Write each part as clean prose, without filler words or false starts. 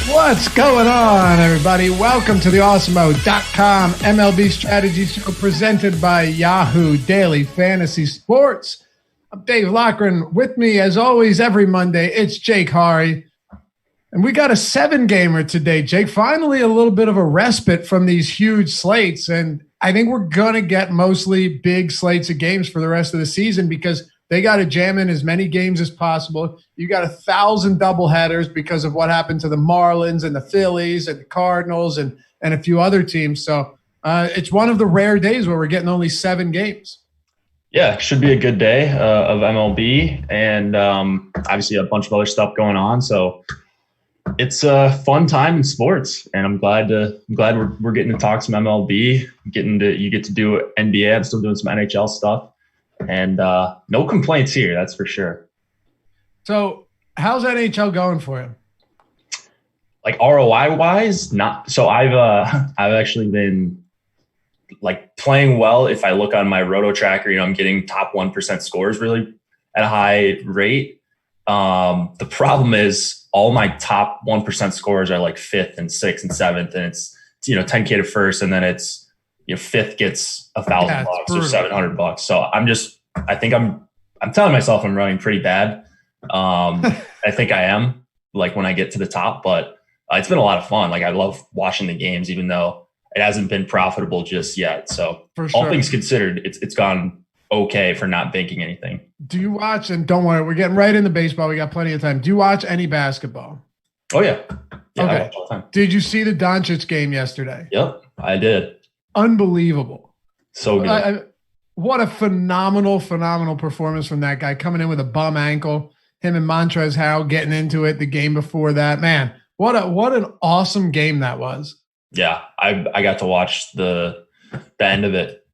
What's going on, everybody? Welcome to the Awesemo.com MLB Strategy Show presented by Yahoo Daily Fantasy Sports. I'm Dave Loughran. With me, as always, every Monday, it's Jake Hari. And we got a 7-gamer today, Jake. Finally, a little bit of a respite from these huge slates. And I think we're going to get mostly big slates of games for the rest of the season because they got to jam in as many games as possible. You got 1,000 doubleheaders because of what happened to the Marlins and the Phillies and the Cardinals and a few other teams. So it's one of the rare days where we're getting only 7 games. Yeah, it should be a good day of MLB and obviously a bunch of other stuff going on. So it's a fun time in sports, and I'm glad we're getting to talk some MLB. You get to do NBA. I'm still doing some NHL stuff, and no complaints here. That's for sure. So, how's NHL going for you? Like ROI wise, not so. I've actually been like playing well. If I look on my Roto tracker, I'm getting top 1% scores really at a high rate. The problem is all my top 1% scores are like 5th and 6th and 7th, and it's $10K to first, and then it's 5th gets $1,000 or $700. So I think I'm telling myself I'm running pretty bad. I think I am like when I get to the top, but it's been a lot of fun. Like I love watching the games, even though it hasn't been profitable just yet. So for sure, all things considered, it's gone okay for not banking anything. Do you watch, and don't worry, we're getting right into baseball. We got plenty of time. Do you watch any basketball? Oh, yeah. Okay. I watch all the time. Did you see the Doncic game yesterday? Yep, I did. Unbelievable. So good. What a phenomenal performance from that guy coming in with a bum ankle. Him and Montrezl Harrell getting into it the game before that. Man, what an awesome game that was. Yeah, I got to watch the end of it.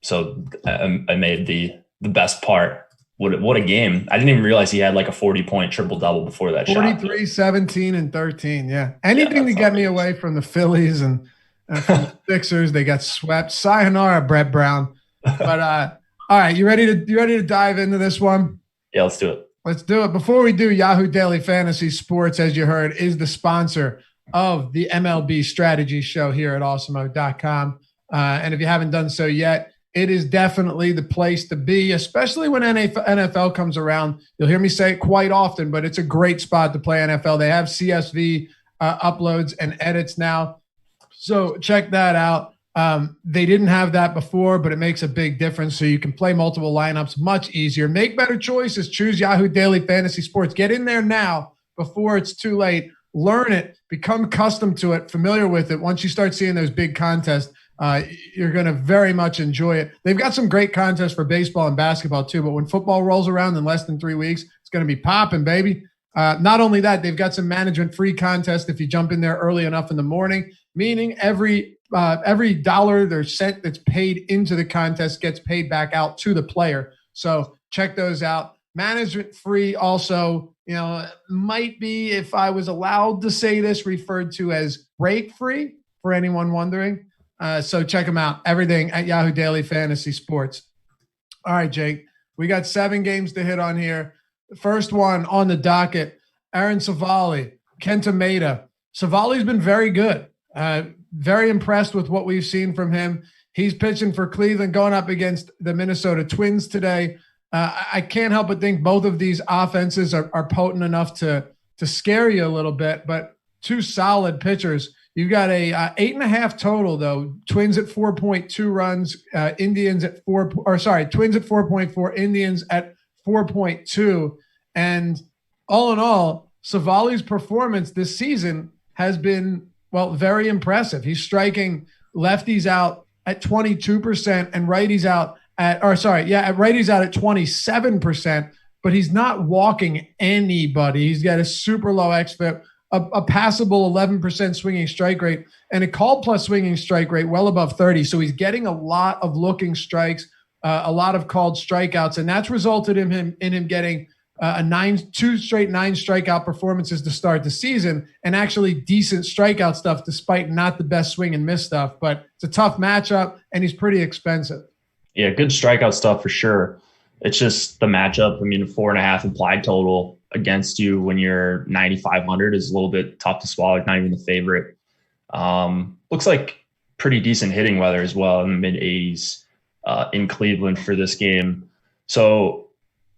So I made the best part. What a game. I didn't even realize he had like a 40-point triple-double before that 43, shot. 17, and 13, yeah. Anything to get me away from the Phillies and from the Sixers. They got swept. Sayonara, Brett Brown. But all right, you ready to dive into this one? Yeah, let's do it. Let's do it. Before we do, Yahoo Daily Fantasy Sports, as you heard, is the sponsor of the MLB Strategy Show here at Awesemo.com. And if you haven't done so yet, it is definitely the place to be, especially when NFL comes around. You'll hear me say it quite often, but it's a great spot to play NFL. They have CSV uploads and edits now, so check that out. They didn't have that before, but it makes a big difference, so you can play multiple lineups much easier. Make better choices. Choose Yahoo Daily Fantasy Sports. Get in there now before it's too late. Learn it. Become accustomed to it, familiar with it. Once you start seeing those big contests, you're going to very much enjoy it. They've got some great contests for baseball and basketball too, but when football rolls around in less than 3 weeks, it's going to be popping, baby. Not only that, they've got some management-free contests if you jump in there early enough in the morning, meaning every dollar or cent that's paid into the contest gets paid back out to the player. So check those out. Management-free also, might be, if I was allowed to say this, referred to as break-free for anyone wondering. So check them out. Everything at Yahoo Daily Fantasy Sports. All right, Jake, we got 7 games to hit on here. The first one on the docket, Aaron Civale, Kenta Maeda. Civale's been very good. Very impressed with what we've seen from him. He's pitching for Cleveland, going up against the Minnesota Twins today. I can't help but think both of these offenses are potent enough to scare you a little bit, but 2 solid pitchers. You've got a 8.5 total though. Twins at 4.2 runs, Twins at 4.4, Indians at 4.2. And all in all, Civale's performance this season has been, very impressive. He's striking lefties out at 22% and righties out at righties out at 27%, but he's not walking anybody. He's got a super low xFIP, a passable 11% swinging strike rate, and a called plus swinging strike rate well above 30. So he's getting a lot of looking strikes, a lot of called strikeouts, and that's resulted in him getting 2 straight 9 strikeout performances to start the season, and actually decent strikeout stuff despite not the best swing and miss stuff. But it's a tough matchup, and he's pretty expensive. Yeah, good strikeout stuff for sure. It's just the matchup. I mean, 4.5 implied total. against you when you're 9,500 is a little bit tough to swallow. It's not even the favorite. Looks like pretty decent hitting weather as well in the mid 80s in Cleveland for this game. So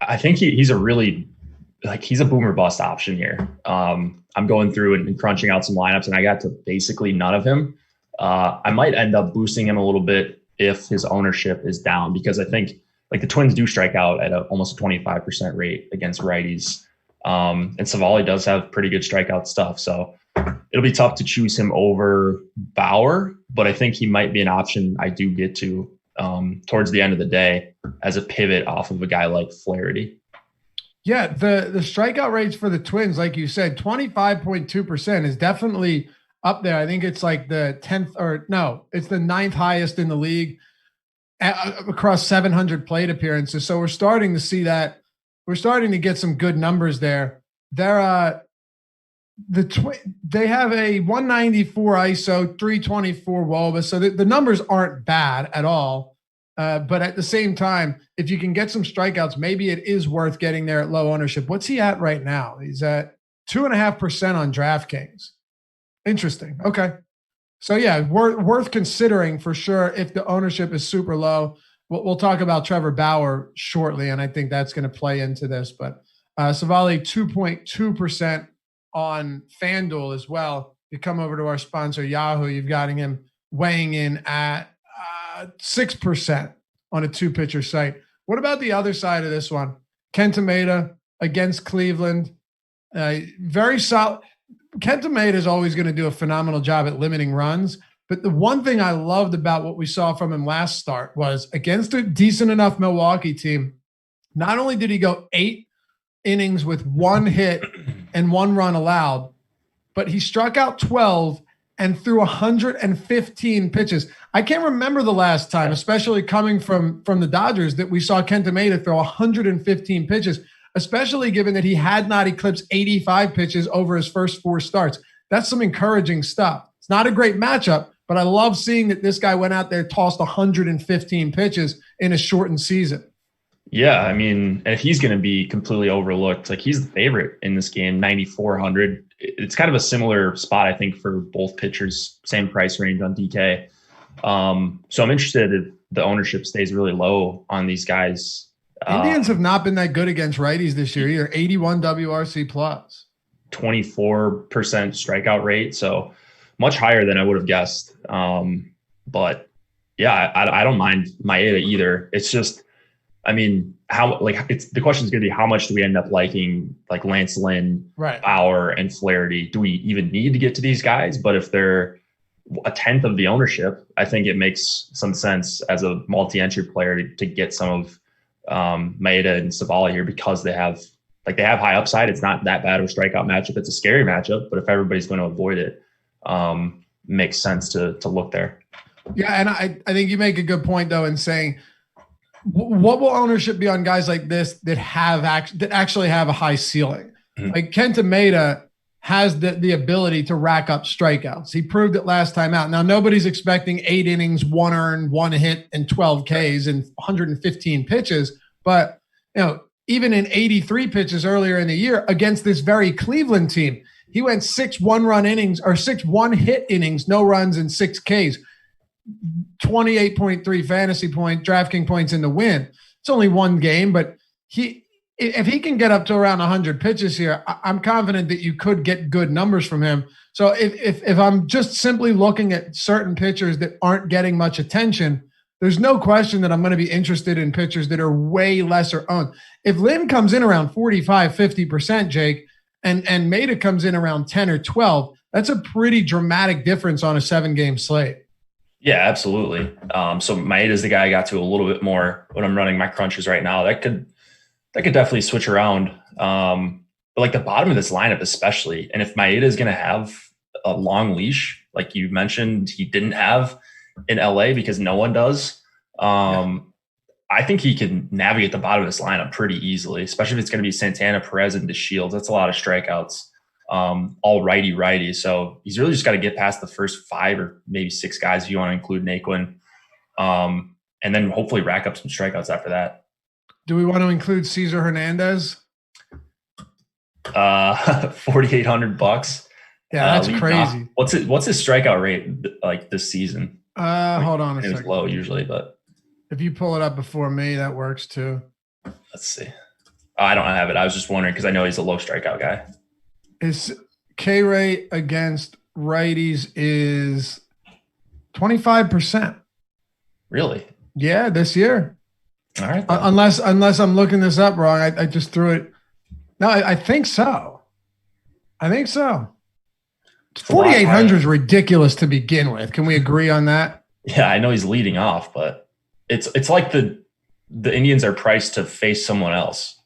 I think he's a really he's a boomer bust option here. I'm going through and crunching out some lineups, and I got to basically none of him. I might end up boosting him a little bit if his ownership is down, because I think like the Twins do strike out at almost a 25% rate against righties. And Savali does have pretty good strikeout stuff. So it'll be tough to choose him over Bauer, but I think he might be an option I do get to towards the end of the day as a pivot off of a guy like Flaherty. Yeah, the strikeout rates for the Twins, like you said, 25.2% is definitely up there. I think it's like the 10th it's the 9th highest in the league across 700 plate appearances. So we're starting to see that. We're starting to get some good numbers there. They have a 194 ISO, 324 WOBA. So the numbers aren't bad at all. But at the same time, if you can get some strikeouts, maybe it is worth getting there at low ownership. What's he at right now? He's at 2.5% on DraftKings. Interesting. Okay. So yeah, worth considering for sure if the ownership is super low. We'll talk about Trevor Bauer shortly, and I think that's going to play into this. But Savali 2.2% on FanDuel as well. You come over to our sponsor Yahoo, you've got him weighing in at 6% on a 2-pitcher site. What about the other side of this one? Kenta Maeda against Cleveland. Very solid. Kenta Maeda is always going to do a phenomenal job at limiting runs. But the one thing I loved about what we saw from him last start was against a decent enough Milwaukee team, not only did he go 8 innings with 1 hit and 1 run allowed, but he struck out 12 and threw 115 pitches. I can't remember the last time, especially coming from the Dodgers, that we saw Kenta Maeda throw 115 pitches, especially given that he had not eclipsed 85 pitches over his first 4 starts. That's some encouraging stuff. It's not a great matchup, but I love seeing that this guy went out there, tossed 115 pitches in a shortened season. Yeah, I mean, if he's going to be completely overlooked, like he's the favorite in this game, 9,400. It's kind of a similar spot, I think, for both pitchers, same price range on DK. So I'm interested if the ownership stays really low on these guys. Indians have not been that good against righties this year either. 81 WRC plus. 24% strikeout rate. So much higher than I would have guessed. But yeah, I don't mind Maeda either. It's just, I mean, the question is going to be how much do we end up liking like Lance Lynn, right, Bauer, and Flaherty? Do we even need to get to these guys? But if they're a tenth of the ownership, I think it makes some sense as a multi-entry player to get some of Maeda and Savali here because they have high upside. It's not that bad of a strikeout matchup. It's a scary matchup, but if everybody's going to avoid it, makes sense to look there. Yeah, and I think you make a good point though in saying what will ownership be on guys like this that actually have a high ceiling? Mm-hmm. Like Kenta Maeda has the ability to rack up strikeouts. He proved it last time out. Now nobody's expecting 8 innings, 1 earned, 1 hit, and 12 Ks and 115 pitches. But even in 83 pitches earlier in the year against this very Cleveland team, he went 6 1-run innings or 6 1-hit innings, no runs and 6 Ks. 28.3 fantasy point, DraftKings points in the win. It's only 1 game, but if he can get up to around 100 pitches here, I'm confident that you could get good numbers from him. So if I'm just simply looking at certain pitchers that aren't getting much attention, there's no question that I'm going to be interested in pitchers that are way lesser owned. If Lynn comes in around 45, 50%, Jake, and Maeda comes in around 10 or 12, that's a pretty dramatic difference on a 7-game slate. Yeah, absolutely. So Maeda is the guy I got to a little bit more when I'm running my crunches right now. That could definitely switch around. But like the bottom of this lineup, especially, and if Maeda is going to have a long leash, like you mentioned, he didn't have in LA because no one does. I think he can navigate the bottom of this lineup pretty easily, especially if it's going to be Santana, Perez, and DeShields. That's a lot of strikeouts. All righty. So he's really just got to get past the first 5 or maybe 6 guys if you want to include Naquin. And then hopefully rack up some strikeouts after that. Do we want to include Cesar Hernandez? $4,800. Yeah, that's crazy. Off. What's his strikeout rate like this season? Hold on a second. It's low usually, but if you pull it up before me, that works too. Let's see. I don't have it. I was just wondering because I know he's a low strikeout guy. His K rate against righties is 25%. Really? Yeah, this year. All right. Unless I'm looking this up wrong, I just threw it. No, I think so. I think so. 4,800 is ridiculous to begin with. Can we agree on that? Yeah, I know he's leading off, but it's like the Indians are priced to face someone else.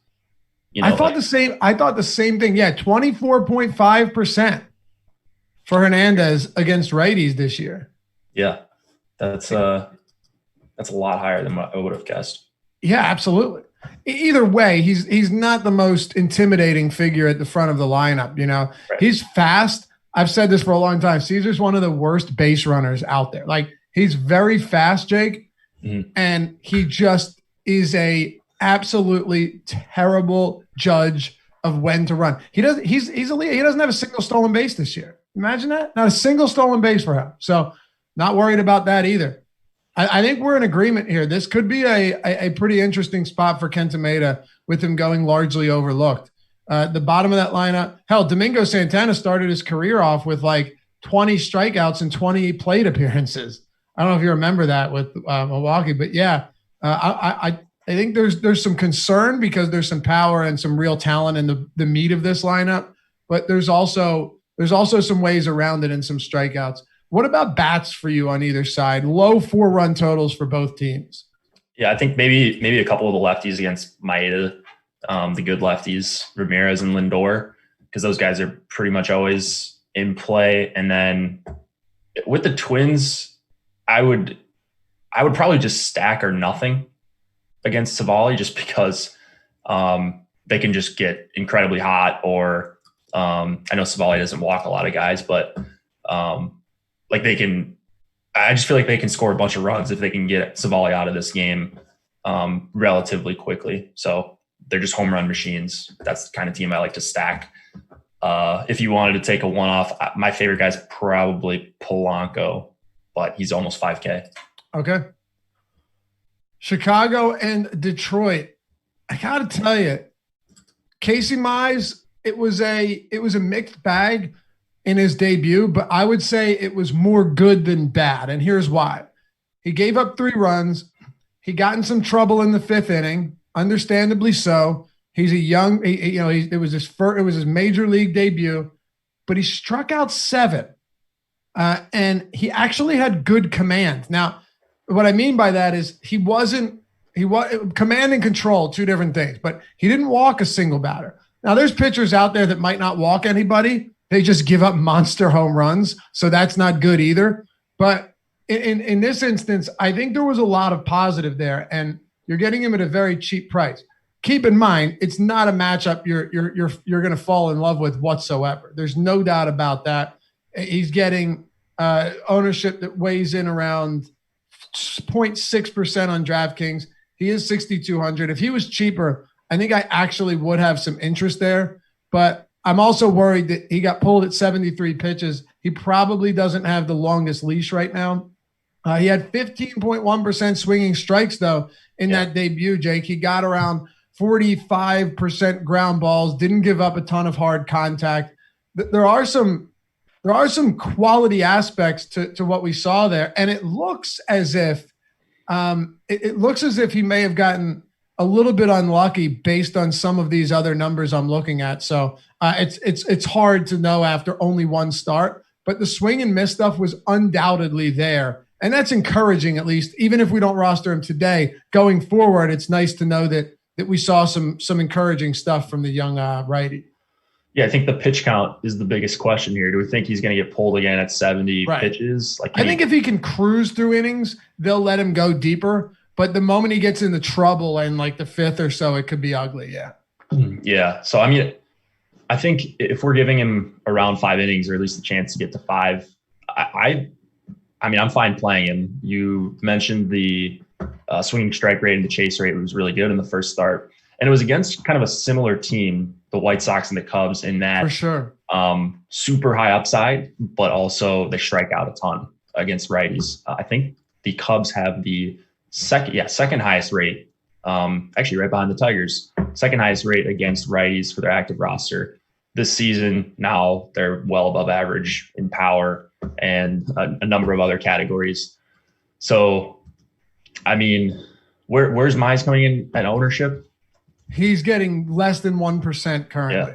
You know, I thought the same thing. Yeah, 24.5% for Hernandez against righties this year. Yeah, that's a lot higher than what I would have guessed. Yeah, absolutely. Either way, he's not the most intimidating figure at the front of the lineup. You know, right. He's fast. I've said this for a long time. Caesar's one of the worst base runners out there. Like, he's very fast, Jake, and he just is a absolutely terrible judge of when to run. He doesn't have a single stolen base this year. Imagine that. Not a single stolen base for him. So not worried about that either. I think we're in agreement here. This could be a pretty interesting spot for Kenta Maeda with him going largely overlooked. The bottom of that lineup, hell, Domingo Santana started his career off with like 20 strikeouts and 20 plate appearances. I don't know if you remember that with Milwaukee, but yeah, I think there's some concern because there's some power and some real talent in the meat of this lineup, but there's also some ways around it and some strikeouts. What about bats for you on either side? Low 4-run totals for both teams. Yeah, I think maybe a couple of the lefties against Maeda, the good lefties, Ramirez and Lindor, because those guys are pretty much always in play. And then with the Twins, I would probably just stack or nothing against Savali just because they can just get incredibly hot. Or I know Savali doesn't walk a lot of guys, but I just feel like they can score a bunch of runs if they can get Savali out of this game relatively quickly. So they're just home run machines. That's the kind of team I like to stack. If you wanted to take a one-off, my favorite guy's probably Polanco, but he's almost 5K. Okay. Chicago and Detroit. I got to tell you, Casey Mize, it was a mixed bag in his debut, but I would say it was more good than bad. And here's why. He gave up 3 runs. He got in some trouble in the 5th inning, understandably so. He's a young, it was his major league debut, but he struck out 7. And he actually had good command. Now, what I mean by that is he was command and control, 2 different things, but he didn't walk a single batter. Now, there's pitchers out there that might not walk anybody. They just give up monster home runs. So that's not good either. But in this instance, I think there was a lot of positive there, and you're getting him at a very cheap price. Keep in mind, it's not a matchup you're going to fall in love with whatsoever. There's no doubt about that. He's getting ownership that weighs in around 0.6% on DraftKings. He is 6,200. If he was cheaper, I think I actually would have some interest there. But I'm also worried that he got pulled at 73 pitches. He probably doesn't have the longest leash right now. He had 15.1% swinging strikes, though, in that debut, Jake. He got around 45% ground balls, didn't give up a ton of hard contact. There are some quality aspects to what we saw there, and it looks as if he may have gotten a little bit unlucky based on some of these other numbers I'm looking at. So it's hard to know after only one start, but the swing and miss stuff was undoubtedly there. And that's encouraging, at least, even if we don't roster him today. Going forward, it's nice to know that we saw some encouraging stuff from the young righty. Yeah, I think the pitch count is the biggest question here. Do we think he's going to get pulled again at 70 pitches? I think if he can cruise through innings, they'll let him go deeper. But the moment he gets into trouble in like the 5th or so, it could be ugly. Yeah. Yeah. So, I mean, I think if we're giving him around 5 innings, or at least a chance to get to 5, I'm fine playing him. You mentioned the swinging strike rate and the chase rate was really good in the first start. And it was against kind of a similar team, the White Sox and the Cubs, in that For sure. Super high upside, but also they strike out a ton against righties. I think the Cubs have the second highest rate, actually right behind the Tigers, second highest rate against righties for their active roster this season. Now they're well above average in power and a number of other categories. So, I mean, where's Mize coming in at ownership? He's getting less than 1% currently.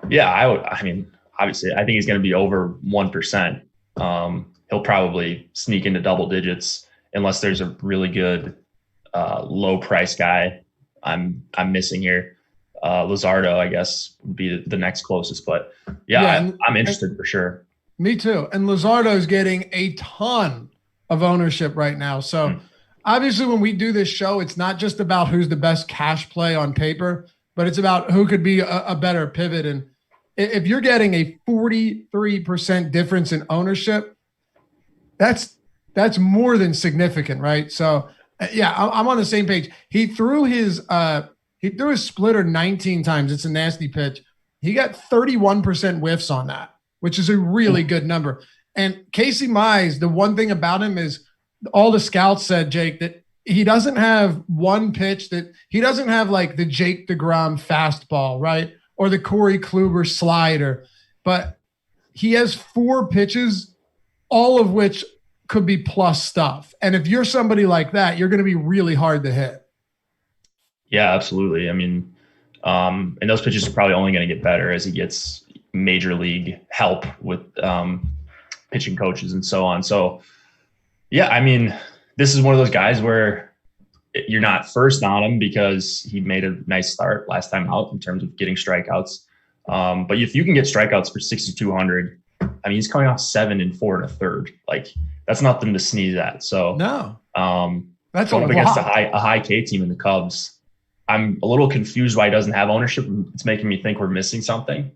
Yeah, I mean, obviously, I think he's going to be over 1%. He'll probably sneak into double digits unless there's a really good low price guy I'm missing here. Luzardo, I guess, would be the next closest. But I'm interested for sure. Me too. And Luzardo is getting a ton of ownership right now. So obviously when we do this show, it's not just about who's the best cash play on paper, but it's about who could be a better pivot. And if you're getting a 43% difference in ownership, that's more than significant, right? So I'm on the same page. He threw his splitter 19 times. It's a nasty pitch. He got 31% whiffs on that, which is a really good number. And Casey Mize, the one thing about him is all the scouts said, Jake, that he doesn't have one pitch, that he doesn't have like the Jake DeGrom fastball, right? Or the Corey Kluber slider, but he has 4 pitches, all of which could be plus stuff. And if you're somebody like that, you're going to be really hard to hit. Yeah, absolutely. I mean, and those pitches are probably only going to get better as he gets major league help with pitching coaches and so on. So, yeah, I mean, this is one of those guys where you're not first on him because he made a nice start last time out in terms of getting strikeouts. But if you can get strikeouts for 6,200, I mean, he's coming off 7 and 4 1/3. Like, that's nothing to sneeze at. So no, that's going up against a high K team in the Cubs. I'm a little confused why he doesn't have ownership. It's making me think we're missing something.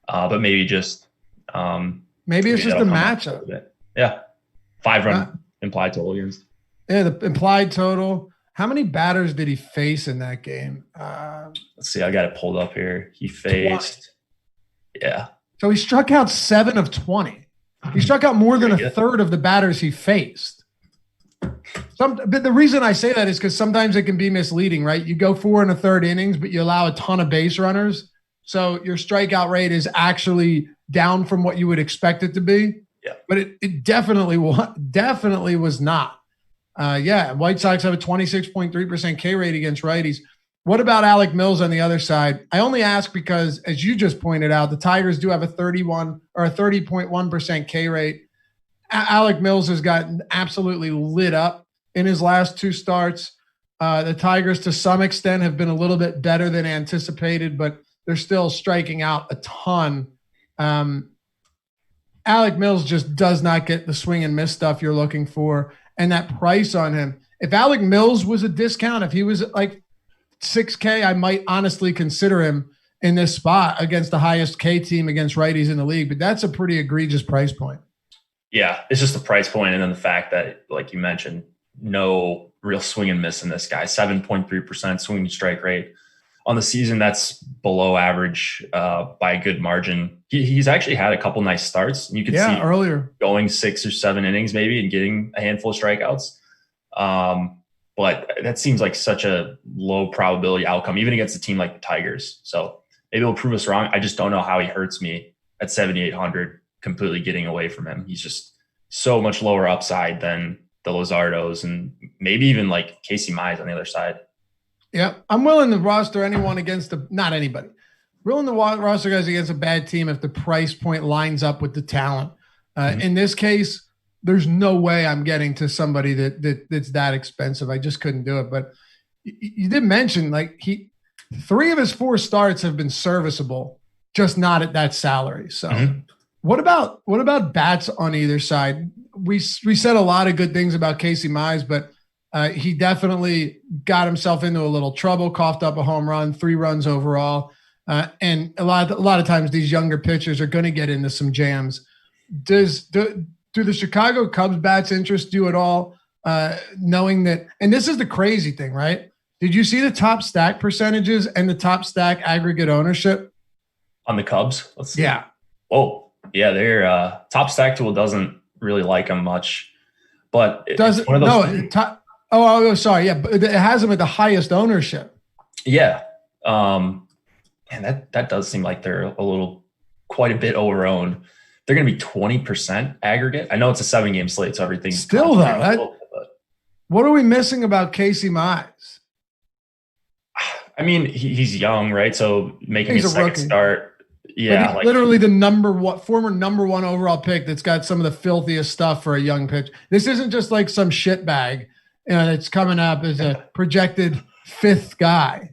But maybe just maybe it's just a matchup. Yeah, 5-run implied total against. Yeah, the implied total. How many batters did he face in that game? Let's see. I got it pulled up here. He faced. 20. Yeah. So he struck out 7 of 20. He struck out more than a third of the batters he faced. But the reason I say that is because sometimes it can be misleading, right? You go 4 1/3 innings, but you allow a ton of base runners. So your strikeout rate is actually down from what you would expect it to be. Yeah. But it definitely was not. White Sox have a 26.3% K rate against righties. What about Alec Mills on the other side? I only ask because, as you just pointed out, the Tigers do have a 30.1% K rate. Alec Mills has gotten absolutely lit up in his last 2 starts. The Tigers, to some extent, have been a little bit better than anticipated, but they're still striking out a ton. Alec Mills just does not get the swing and miss stuff you're looking for. And that price on him, if Alec Mills was a discount, if he was like $6K, I might honestly consider him in this spot against the highest K team against righties in the league. But that's a pretty egregious price point. Yeah, it's just the price point, and then the fact that, like you mentioned, no real swing and miss in this guy. 7.3% swing and strike rate on the season. That's below average by a good margin. He's actually had a couple nice starts. You could see earlier going 6 or 7 innings maybe and getting a handful of strikeouts. But that seems like such a low probability outcome, even against a team like the Tigers. So maybe it'll prove us wrong. I just don't know how he hurts me at 7,800, completely getting away from him. He's just so much lower upside than the Luzardos and maybe even like Casey Mize on the other side. Yeah, I'm willing to roster anyone against not anybody. Willing to roster guys against a bad team if the price point lines up with the talent. In this case, there's no way I'm getting to somebody that's that expensive. I just couldn't do it. But you did mention like 3 of his 4 starts have been serviceable, just not at that salary. So what about bats on either side? We said a lot of good things about Casey Mize, but he definitely got himself into a little trouble, coughed up a home run, 3 runs overall. And a lot of times these younger pitchers are going to get into some jams. Do the Chicago Cubs bats interest you at all? Knowing that, and this is the crazy thing, right? Did you see the top stack percentages and the top stack aggregate ownership on the Cubs? Let's see. Yeah. Oh, yeah. Their top stack tool doesn't really like them much, but does it? No. Sorry. Yeah, but it has them at the highest ownership. Yeah. And that does seem like they're quite a bit overowned. They're going to be 20% aggregate. I know it's a 7-game slate, so everything's still though. What are we missing about Casey Mize? I mean, he's young, right? So making his second start. Yeah. Like literally the former number one overall pick that's got some of the filthiest stuff for a young pitcher. This isn't just like some shit bag that's coming up as a projected 5th guy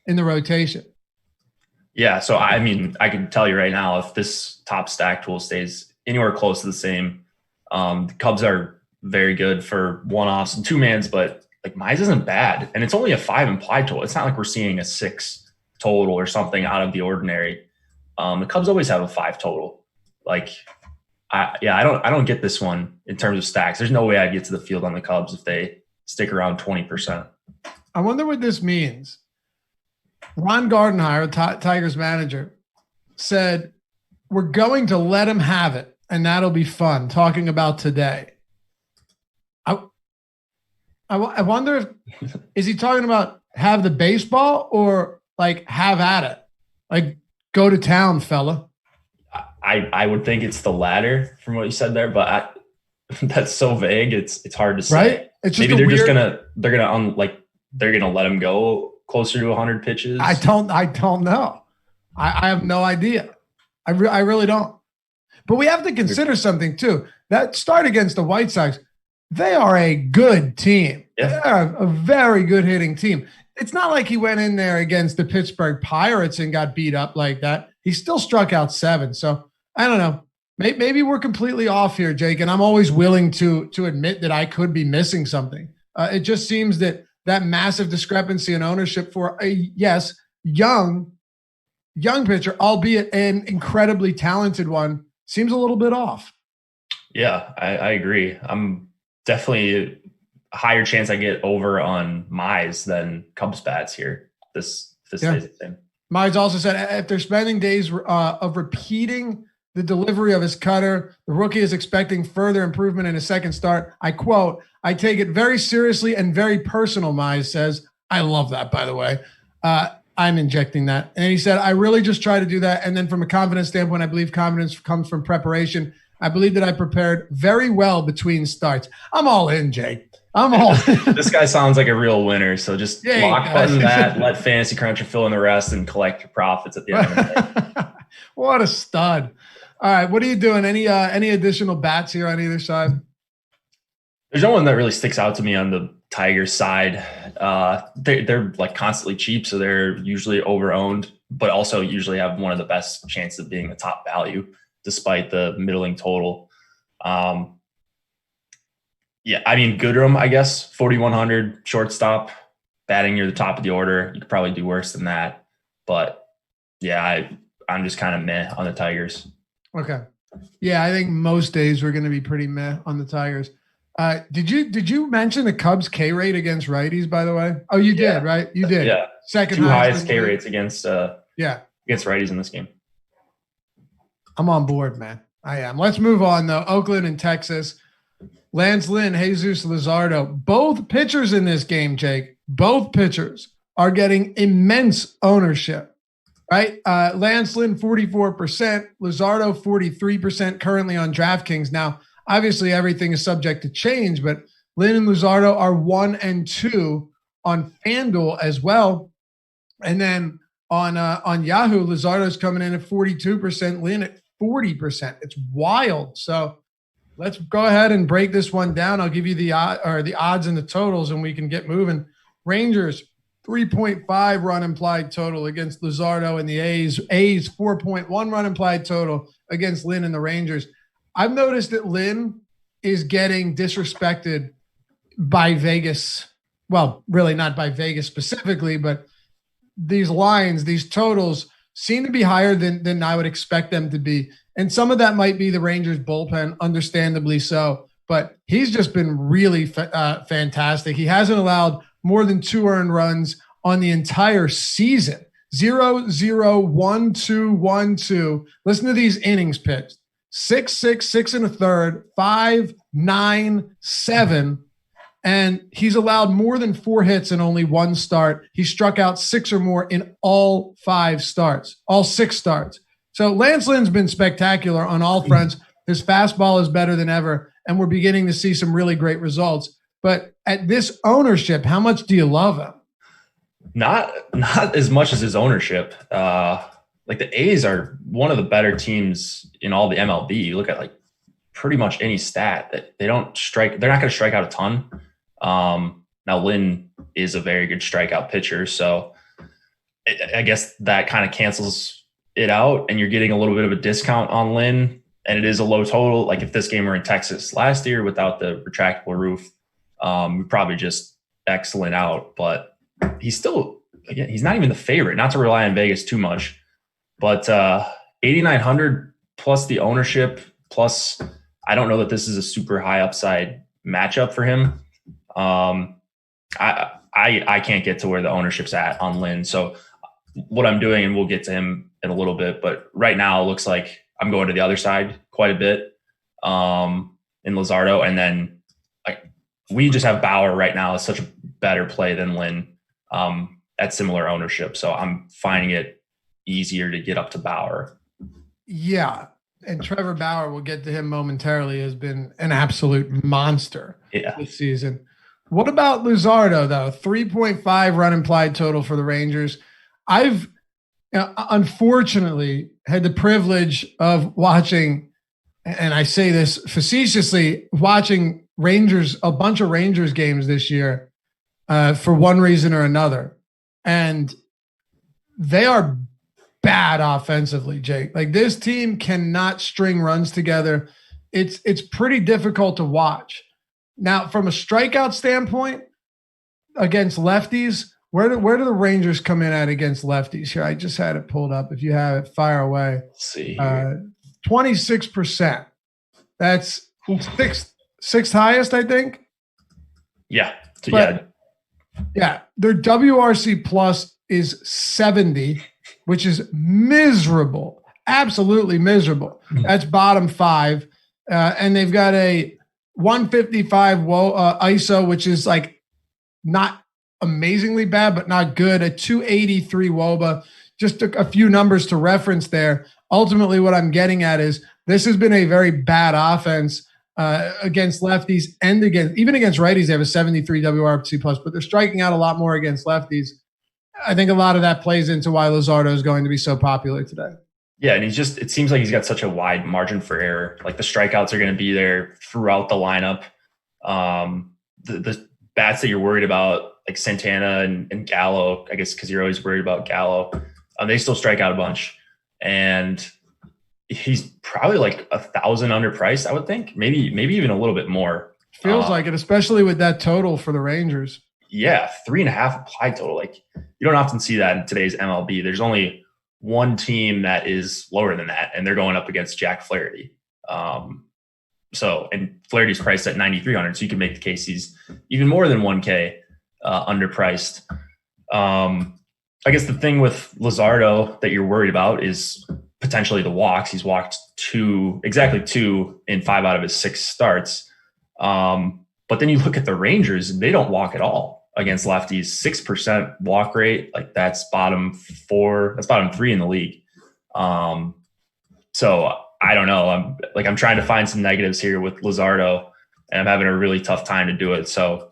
in the rotation. Yeah. So, I mean, I can tell you right now, if this top stack tool stays anywhere close to the same, the Cubs are very good for one-offs and two-mans, but like Mize isn't bad. And it's only a 5 implied total. It's not like we're seeing a 6 total or something out of the ordinary. The Cubs always have a 5 total. Like, I don't get this one in terms of stacks. There's no way I'd get to the field on the Cubs if they stick around 20%. I wonder what this means. Ron Gardenhire, Tigers manager, said, we're going to let him have it, and that'll be fun, talking about today. I wonder is he talking about have the baseball or like have at it? Like go to town, fella. I would think it's the latter from what you said there, but that's so vague. It's hard to say. Right? It's just maybe they're gonna let him go closer to 100 pitches. I don't know. I have no idea. I really don't. But we have to consider something too. That start against the White Sox, they are a good team. Yeah. They are a very good hitting team. It's not like he went in there against the Pittsburgh Pirates and got beat up like that. He still struck out 7. So I don't know. Maybe we're completely off here, Jake, and I'm always willing to admit that I could be missing something. It just seems that massive discrepancy in ownership for a, young pitcher, albeit an incredibly talented one, seems a little bit off. Yeah, I agree. I'm definitely a higher chance I get over on Mize than Cubs bats here. This stays the same. Mize also said after spending days of repeating the delivery of his cutter, the rookie is expecting further improvement in his second start. I quote, I take it very seriously and very personal, Mize says. I love that, by the way. I'm injecting that. And he said, I really just try to do that. And then from a confidence standpoint, I believe confidence comes from preparation. I believe that I prepared very well between starts. I'm all in, Jay. I'm all in. This guy sounds like a real winner. So just lock button that, let Fantasy Cruncher fill in the rest, and collect your profits at the end of the day. What a stud. All right, what are you doing? Any additional bats here on either side? There's no one that really sticks out to me on the Tigers side. They're like constantly cheap, so they're usually overowned, but also usually have one of the best chances of being the top value, despite the middling total. I mean, Goodrum, I guess, 4,100 shortstop, batting near the top of the order. You could probably do worse than that. But yeah, I'm just kind of meh on the Tigers. Okay. Yeah, I think most days we're going to be pretty meh on the Tigers. Did you mention the Cubs K rate against righties, by the way? Oh, you did, right? You did. Yeah. Second highest K rates against righties in this game. I'm on board, man. I am. Let's move on, though. Oakland and Texas. Lance Lynn, Jesus Luzardo, both pitchers in this game, Jake, both pitchers are getting immense ownership, right? Lance Lynn, 44%, Luzardo, 43% currently on DraftKings. Now, obviously, everything is subject to change, but Lynn and Luzardo are 1 and 2 on FanDuel as well. And then on Yahoo, Luzardo's coming in at 42%, Lynn at 40%. It's wild. So let's go ahead and break this one down. I'll give you the odds and the totals, and we can get moving. Rangers, 3.5 run implied total against Luzardo and the A's. A's, 4.1 run implied total against Lynn and the Rangers. I've noticed that Lynn is getting disrespected by Vegas. Well, really not by Vegas specifically, but these lines, these totals seem to be higher than I would expect them to be. And some of that might be the Rangers bullpen, understandably so. But he's just been really fantastic. He hasn't allowed more than 2 earned runs on the entire season. 0, 0, 1, 2, 1, 2. Listen to these innings pitched. 6, 6, 6 and a third, 5, 9, 7. And he's allowed more than 4 hits in only 1 start. He struck out 6 or more in all 5 starts, all 6 starts. So Lance Lynn's been spectacular on all fronts. His fastball is better than ever, and we're beginning to see some really great results. But at this ownership, how much do you love him? Not as much as his ownership. Like the A's are one of the better teams in all the MLB. You look at like pretty much any stat that they don't strike. They're not going to strike out a ton. Now Lynn is a very good strikeout pitcher. So I guess that kind of cancels it out, and you're getting a little bit of a discount on Lynn, and it is a low total. Like if this game were in Texas last year without the retractable roof, we probably just excellent out, but he's still, again, he's not even the favorite, not to rely on Vegas too much, but 8,900 plus the ownership, plus I don't know that this is a super high upside matchup for him. I can't get to where the ownership's at on Lynn. So what I'm doing, and we'll get to him in a little bit, but right now it looks like I'm going to the other side quite a bit in Luzardo. And then we just have Bauer right now as such a better play than Lynn at similar ownership. So I'm finding it easier to get up to Bauer. Yeah. And Trevor Bauer, we'll get to him momentarily, has been an absolute monster this season. What about Luzardo, though? 3.5 run implied total for the Rangers. I've unfortunately had the privilege of watching, and I say this facetiously, watching a bunch of Rangers games this year for one reason or another. And they are bad offensively, Jake. Like this team cannot string runs together. It's pretty difficult to watch. Now, from a strikeout standpoint against lefties, where do the Rangers come in at against lefties here? I just had it pulled up. If you have it, fire away. Let's see. 26%. That's sixth highest, I think. Yeah. Yeah. Their WRC plus is 70, which is miserable. Absolutely miserable. That's bottom 5. And they've got a 155 ISO, which is like not amazingly bad, but not good. A 283 WOBA. Just a few numbers to reference there. Ultimately, what I'm getting at is this has been a very bad offense against lefties and even against righties. They have a 73 WRC plus, but they're striking out a lot more against lefties. I think a lot of that plays into why Luzardo is going to be so popular today. Yeah, and it seems like he's got such a wide margin for error. Like the strikeouts are going to be there throughout the lineup. The bats that you're worried about, like Santana and Gallo, I guess because you're always worried about Gallo, they still strike out a bunch. And he's probably like 1,000 underpriced, I would think. Maybe even a little bit more. Feels like it, especially with that total for the Rangers. Yeah, 3.5 applied total. Like you don't often see that in today's MLB. There's only one team that is lower than that, and they're going up against Jack Flaherty. And Flaherty's priced at 9,300, so you can make the case he's even more than 1K underpriced. I guess the thing with Luzardo that you're worried about is potentially the walks. He's walked exactly two in 5 out of his 6 starts. But then you look at the Rangers, and they don't walk at all against lefties. 6% walk rate, like that's bottom 4. That's bottom 3 in the league. So I don't know. I'm trying to find some negatives here with Luzardo, and I'm having a really tough time to do it. So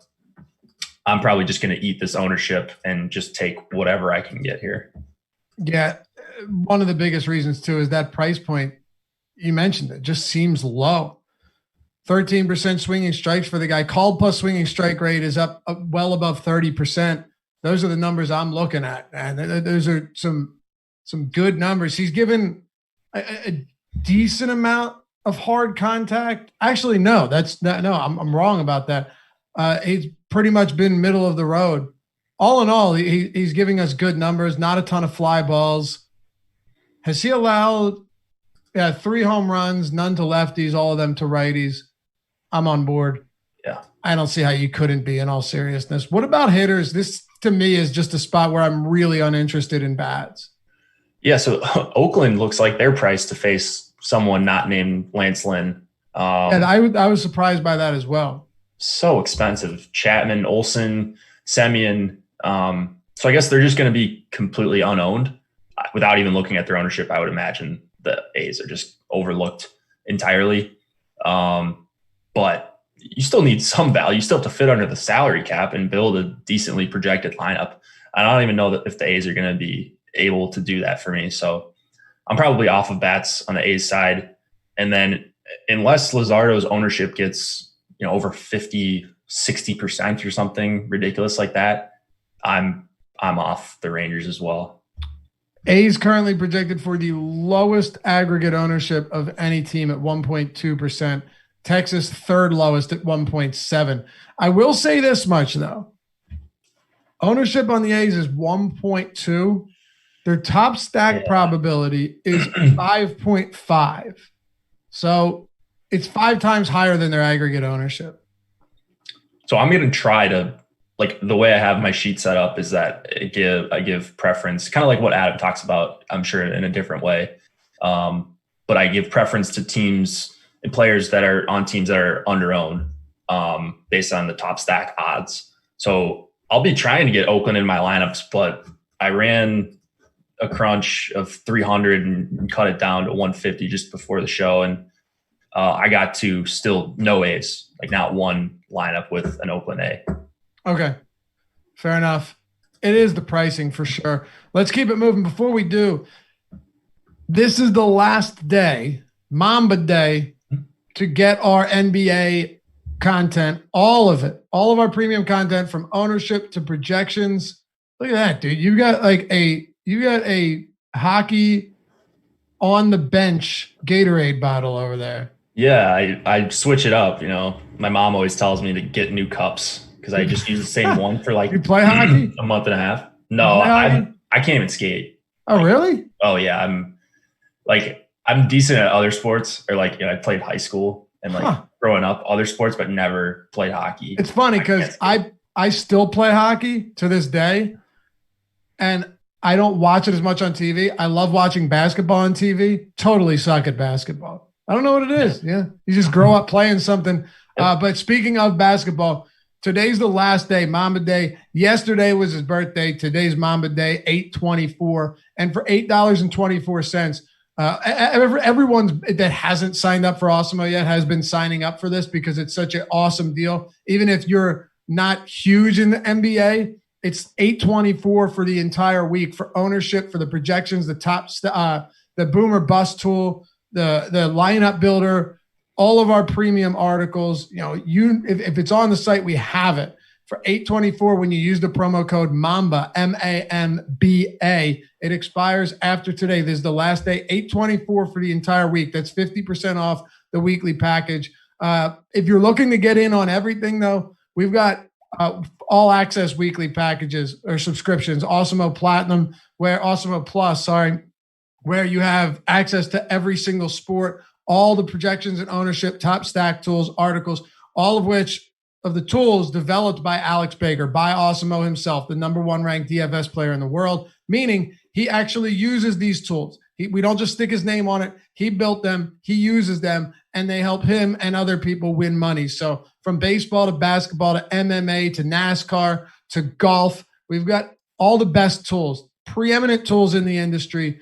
I'm probably just going to eat this ownership and just take whatever I can get here. Yeah. One of the biggest reasons too is that price point. You mentioned it just seems low. 13% swinging strikes for the guy. Called plus swinging strike rate is up well above 30%. Those are the numbers I'm looking at, and those are some good numbers. He's given a decent amount of hard contact. Actually, no, I'm wrong about that. He's pretty much been middle of the road. All in all, he's giving us good numbers. Not a ton of fly balls. Has he allowed 3 home runs, none to lefties, all of them to righties? I'm on board. Yeah. I don't see how you couldn't be, in all seriousness. What about hitters? This to me is just a spot where I'm really uninterested in bats. Yeah, so Oakland looks like they're priced to face someone not named Lance Lynn. And I was surprised by that as well. So expensive. Chapman, Olson, Semien. So I guess they're just going to be completely unowned without even looking at their ownership. I would imagine the A's are just overlooked entirely. But you still need some value. You still have to fit under the salary cap and build a decently projected lineup. I don't even know that if the A's are going to be able to do that for me. So I'm probably off of bats on the A's side. And then unless Luzardo's ownership gets, over 50, 60% or something ridiculous like that, I'm off the Rangers as well. A's currently projected for the lowest aggregate ownership of any team at 1.2%. Texas third lowest at 1.7. I will say this much though. Ownership on the A's is 1.2. Their top stack probability is 5.5. So it's 5 times higher than their aggregate ownership. So I'm going to try to, the way I have my sheet set up is that I give preference, kind of like what Adam talks about, I'm sure in a different way. But I give preference to teams and players that are on teams that are under-owned based on the top stack odds. So I'll be trying to get Oakland in my lineups, but I ran a crunch of 300 and cut it down to 150 just before the show. And I got to still no A's, not one lineup with an Oakland A. Okay. Fair enough. It is the pricing for sure. Let's keep it moving. Before we do, this is the last day, Mamba Day, to get our NBA content, all of it, all of our premium content from ownership to projections. Look at that, dude. You got a hockey on the bench Gatorade bottle over there. Yeah, I switch it up. My mom always tells me to get new cups because I just use the same one for You play hockey? a month and a half. No, I can't even skate. Oh, really? Oh yeah, I'm decent at other sports, or I played high school and growing up other sports, but never played hockey. It's funny because I still play hockey to this day, and I don't watch it as much on TV. I love watching basketball on TV. Totally suck at basketball. I don't know what it is. Yeah. You just grow up playing something. But speaking of basketball, today's the last day, Mamba Day. Yesterday was his birthday. Today's Mamba Day, 8/24. And for $8.24, everyone that hasn't signed up for Awesemo yet has been signing up for this because it's such an awesome deal. Even if you're not huge in the NBA, it's $8.24 for the entire week for ownership, for the projections, the top, the boomer bust tool, the lineup builder, all of our premium articles. If it's on the site, we have it for $8.24 when you use the promo code MAMBA, MAMBA. It expires after today. This is the last day, $8.24 for the entire week. That's 50% off the weekly package. If you're looking to get in on everything, though, we've got all access weekly packages or subscriptions, Awesemo Platinum, Awesemo Plus, where you have access to every single sport, all the projections and ownership, top stack tools, articles, all of which of the tools developed by Alex Baker, by Awesemo himself, the #1 ranked DFS player in the world, meaning he actually uses these tools. We don't just stick his name on it. He built them, he uses them, and they help him and other people win money. So from baseball to basketball to MMA to NASCAR to golf, we've got all the best tools, preeminent tools in the industry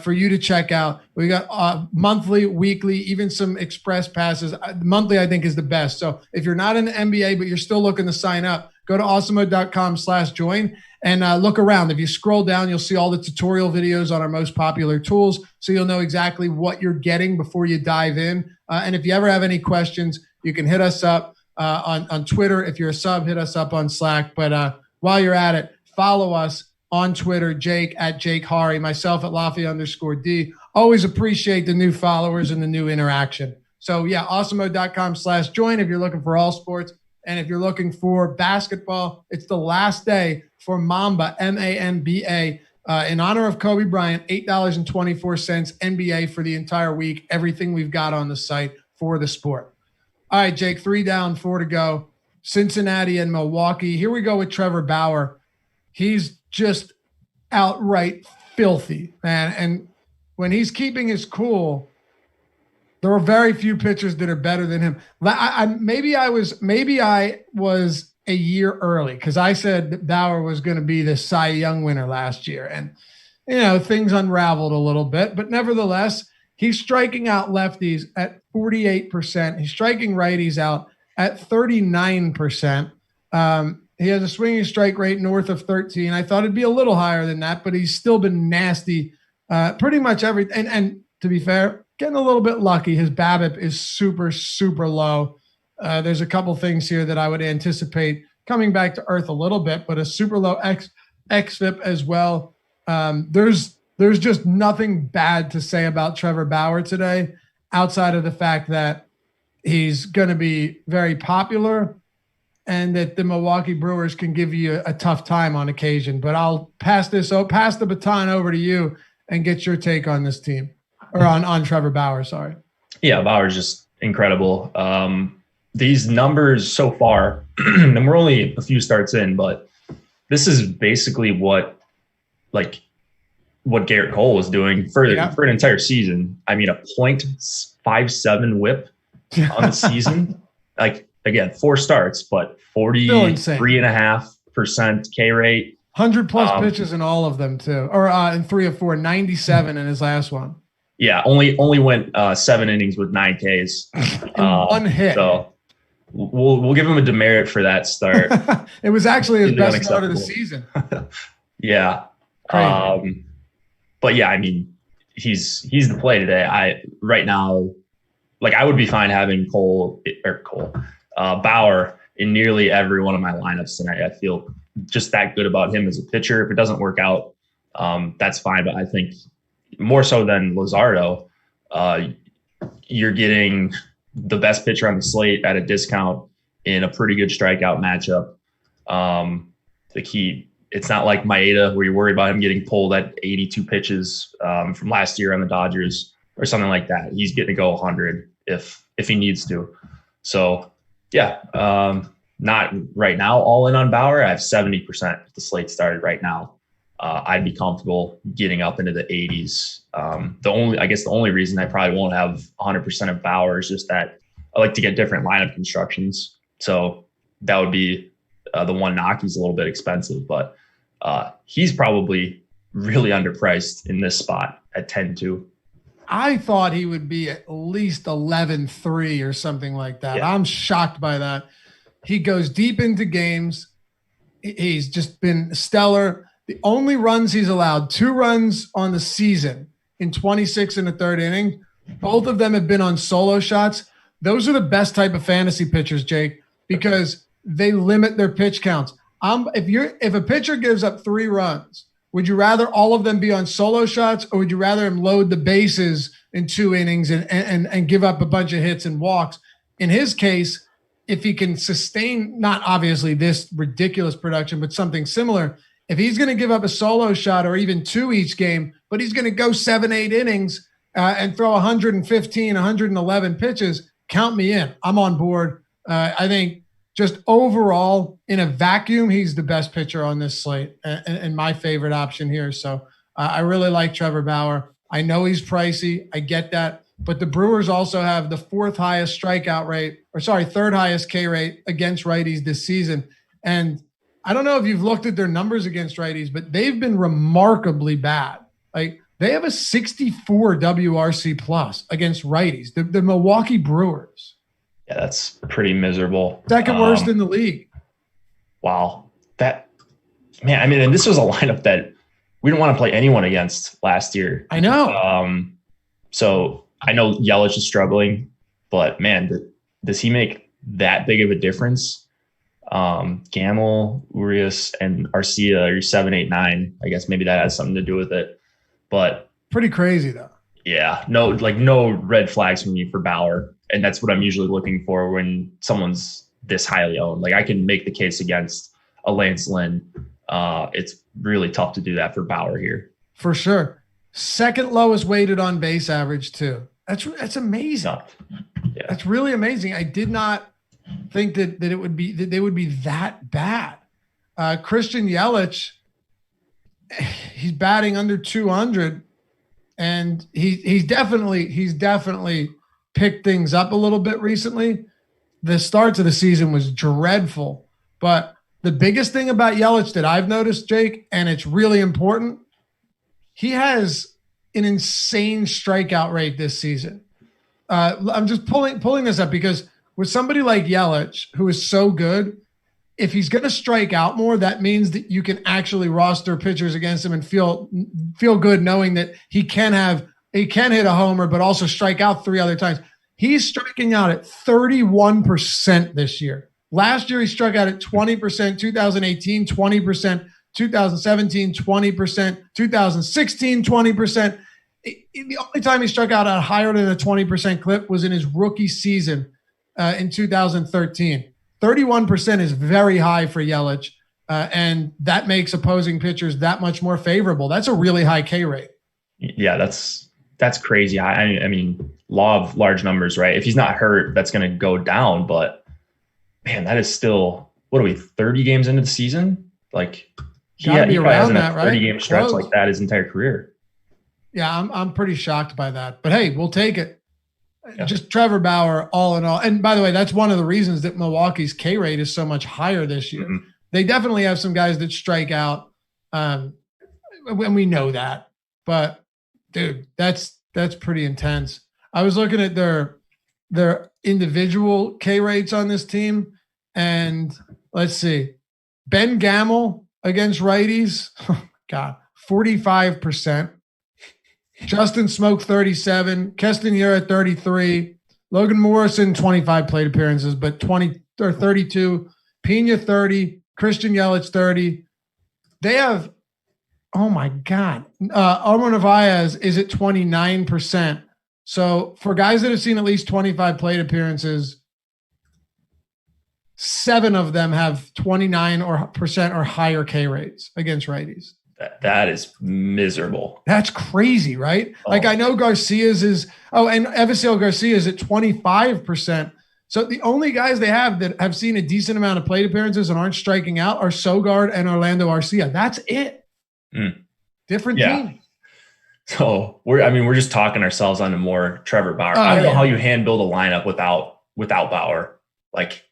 for you to check out. We got monthly, weekly, even some express passes. Monthly, I think, is the best. So if you're not in the NBA, but you're still looking to sign up, go to awesemo.com/join and look around. If you scroll down, you'll see all the tutorial videos on our most popular tools. So you'll know exactly what you're getting before you dive in. And if you ever have any questions, you can hit us up on Twitter. If you're a sub, hit us up on Slack. But while you're at it, follow us on Twitter, Jake at Jake Hari, myself at Laffy_D. Always appreciate the new followers and the new interaction. So yeah, awesemo.com/join if you're looking for all sports. And if you're looking for basketball, it's the last day for Mamba, MAMBA, in honor of Kobe Bryant, $8.24 NBA for the entire week. Everything we've got on the site for the sport. All right, Jake, 3 down, 4 to go. Cincinnati and Milwaukee. Here we go with Trevor Bauer. He's just outright filthy, man. And when he's keeping his cool, there are very few pitchers that are better than him. Maybe I was a year early because I said that Bauer was going to be the Cy Young winner last year. And, things unraveled a little bit, but nevertheless, he's striking out lefties at 48%. He's striking righties out at 39%. He has a swinging strike rate north of 13. I thought it'd be a little higher than that, but he's still been nasty pretty much everything. And to be fair, getting a little bit lucky. His BABIP is super, super low. There's a couple things here that I would anticipate coming back to earth a little bit, but a super low xFIP as well. There's just nothing bad to say about Trevor Bauer today, outside of the fact that he's going to be very popular and that the Milwaukee Brewers can give you a tough time on occasion. But I'll pass the baton over to you and get your take on this team, or on Trevor Bauer. Sorry. Yeah, Bauer's just incredible. These numbers so far, and we're only a few starts in, but this is basically what Garrett Cole was doing for an entire season. I mean, a .57 whip on the season. Again, 4 starts, but 43.5% K rate. 100+ pitches in all of them too, or in 3 of 4, 97 in his last one. Yeah, only went 7 innings with 9 Ks. One hit. So we'll give him a demerit for that start. It was actually his best start of the season. Yeah. But yeah, I mean, he's the play today. Right now, I would be fine having Bauer in nearly every one of my lineups tonight. I feel just that good about him as a pitcher. If it doesn't work out, that's fine. But I think more so than Luzardo, you're getting the best pitcher on the slate at a discount in a pretty good strikeout matchup. It's not like Maeda where you're worried about him getting pulled at 82 pitches from last year on the Dodgers or something like that. He's getting to go 100 if he needs to. So yeah, not right now all in on Bauer. I have 70% if the slate started right now. I'd be comfortable getting up into the 80s. The only reason I probably won't have 100% of Bauer is just that I like to get different lineup constructions. So that would be the one knock. He's a little bit expensive, but he's probably really underpriced in this spot at 10-2. I thought he would be at least 11-3 or something like that. Yeah. I'm shocked by that. He goes deep into games. He's just been stellar. The only runs he's allowed, 2 runs on the season in 26 in the 3rd inning. Both of them have been on solo shots. Those are the best type of fantasy pitchers, Jake, because they limit their pitch counts. If a pitcher gives up 3 runs, would you rather all of them be on solo shots, or would you rather him load the bases in 2 innings and give up a bunch of hits and walks? In his case, if he can sustain, not obviously this ridiculous production, but something similar, if he's going to give up a solo shot or even 2 each game, but he's going to go 7-8 innings and throw 115, 111 pitches, count me in. I'm on board. I think just overall, in a vacuum, he's the best pitcher on this slate and my favorite option here. So I really like Trevor Bauer. I know he's pricey. I get that. But the Brewers also have the 4th highest strikeout rate, 3rd highest K rate against righties this season. And I don't know if you've looked at their numbers against righties, but they've been remarkably bad. They have a 64 WRC plus against righties, the Milwaukee Brewers. Yeah, that's pretty miserable. 2nd worst in the league. Wow. And this was a lineup that we didn't want to play anyone against last year. I know. So I know Yelich is struggling, but man, does he make that big of a difference? Gamel, Urias, and Arcia are 7, 8, 9. I guess maybe that has something to do with it. But pretty crazy though. Yeah, no red flags from me for Bauer. And that's what I'm usually looking for when someone's this highly owned. I can make the case against a Lance Lynn. It's really tough to do that for Bauer here. For sure. 2nd lowest weighted on base average too. That's amazing. Yeah. That's really amazing. I did not think that they would be that bad. Christian Yelich, he's batting under 200, and he's definitely picked things up a little bit recently. The start to the season was dreadful, but the biggest thing about Yelich that I've noticed, Jake, and it's really important, he has an insane strikeout rate this season. I'm just pulling this up because with somebody like Yelich, who is so good, if he's going to strike out more, that means that you can actually roster pitchers against him and feel good knowing that he can hit a homer, but also strike out 3 other times. He's striking out at 31% this year. Last year, he struck out at 20%, 2018, 20%, 2017, 20%, 2016, 20%. The only time he struck out at higher than a 20% clip was in his rookie season in 2013. 31% is very high for Yelich, and that makes opposing pitchers that much more favorable. That's a really high K rate. Yeah, that's crazy. I mean, law of large numbers, right? If he's not hurt, that's going to go down. But man, that is still, what are we, 30 games into the season? Like he probably hasn't a 30-game stretch like that his entire career. Yeah, I'm pretty shocked by that. But hey, we'll take it. Yeah. Just Trevor Bauer, all in all. And by the way, that's one of the reasons that Milwaukee's K rate is so much higher this year. Mm-hmm. They definitely have some guys that strike out, and we know that. But dude, that's pretty intense. I was looking at their individual K rates on this team, and let's see, Ben Gamel against righties, God, 45%. Justin Smoke 37, Keston Hiura 33, Logan Morrison 25 plate appearances, but 32, Pena 30, Christian Yelich 30. They have, oh my God, Omar Narvaez is at 29%. So for guys that have seen at least 25 plate appearances, 7 of them have 29% or higher K rates against righties. That is miserable. That's crazy, right? Oh. Like I know Garcia's is, and Evisel Garcia's at 25%. So the only guys they have that have seen a decent amount of plate appearances and aren't striking out are Sogard and Orlando Arcia. That's it. Different team. So we're just talking ourselves onto more Trevor Bauer. I don't know how you hand build a lineup without Bauer. Like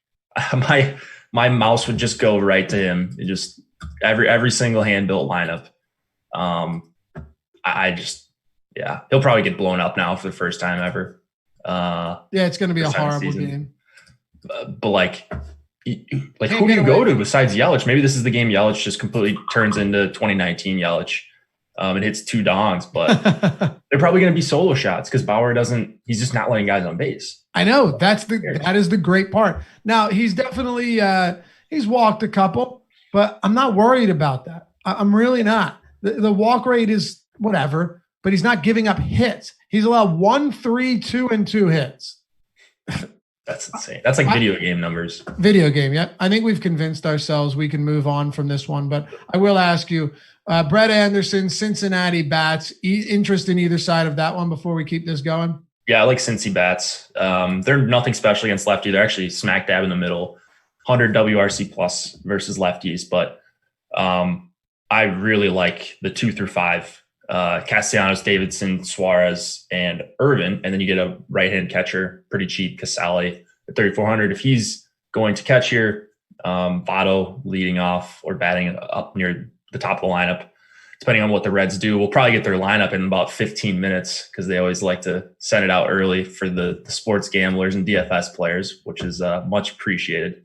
my mouse would just go right to him. It just every single hand built lineup. He'll probably get blown up now for the first time ever. It's going to be a horrible game. But like who do you go to besides Yelich? Maybe this is the game Yelich just completely turns into 2019 Yelich. And hits 2 dongs, but they're probably going to be solo shots because Bauer he's just not letting guys on base. I know that is the great part. Now he's definitely, he's walked a couple, but I'm not worried about that. I'm really not. The walk rate is whatever, but he's not giving up hits. He's allowed 1, 3, 2, and 2 hits. That's insane. That's like video game numbers. Video game, yeah. I think we've convinced ourselves we can move on from this one, but I will ask you, Brett Anderson, Cincinnati bats, interest in either side of that one before we keep this going? Yeah, I like Cincy bats. They're nothing special against lefty. They're actually smack dab in the middle, 100 WRC plus versus lefties. But I really like the 2 through 5, Castellanos, Davidson, Suarez, and Irvin. And then you get a right-hand catcher, pretty cheap, Casale at 3,400. If he's going to catch here, Votto leading off or batting up near the top of the lineup, depending on what the Reds do. We'll probably get their lineup in about 15 minutes because they always like to send it out early for the sports gamblers and DFS players, which is much appreciated.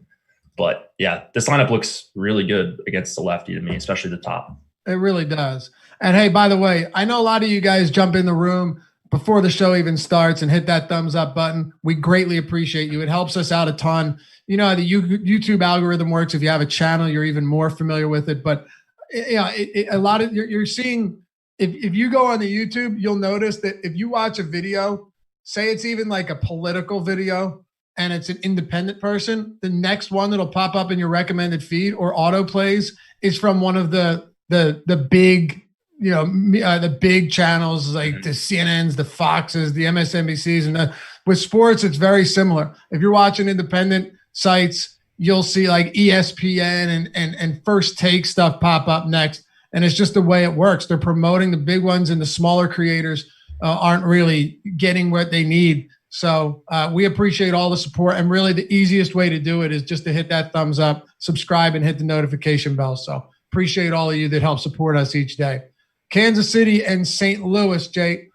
But yeah, this lineup looks really good against the lefty to me, especially the top. It really does. And hey, by the way, I know a lot of you guys jump in the room before the show even starts and hit that thumbs up button. We greatly appreciate you. It helps us out a ton. You know how the YouTube algorithm works. If you have a channel, you're even more familiar with it. But a lot of you're seeing, if you go on the YouTube, you'll notice that if you watch a video, say it's even like a political video and it's an independent person, the next one that'll pop up in your recommended feed or auto plays is from one of the big, the big channels like the CNNs, the Foxes, the MSNBCs, and with sports, it's very similar. If you're watching independent, sites, you'll see like ESPN and First Take stuff pop up next. And it's just the way it works. They're promoting the big ones, and the smaller creators aren't really getting what they need. So we appreciate all the support. And really the easiest way to do it is just to hit that thumbs up, subscribe, and hit the notification bell. So appreciate all of you that help support us each day. Kansas City and St. Louis, Jake.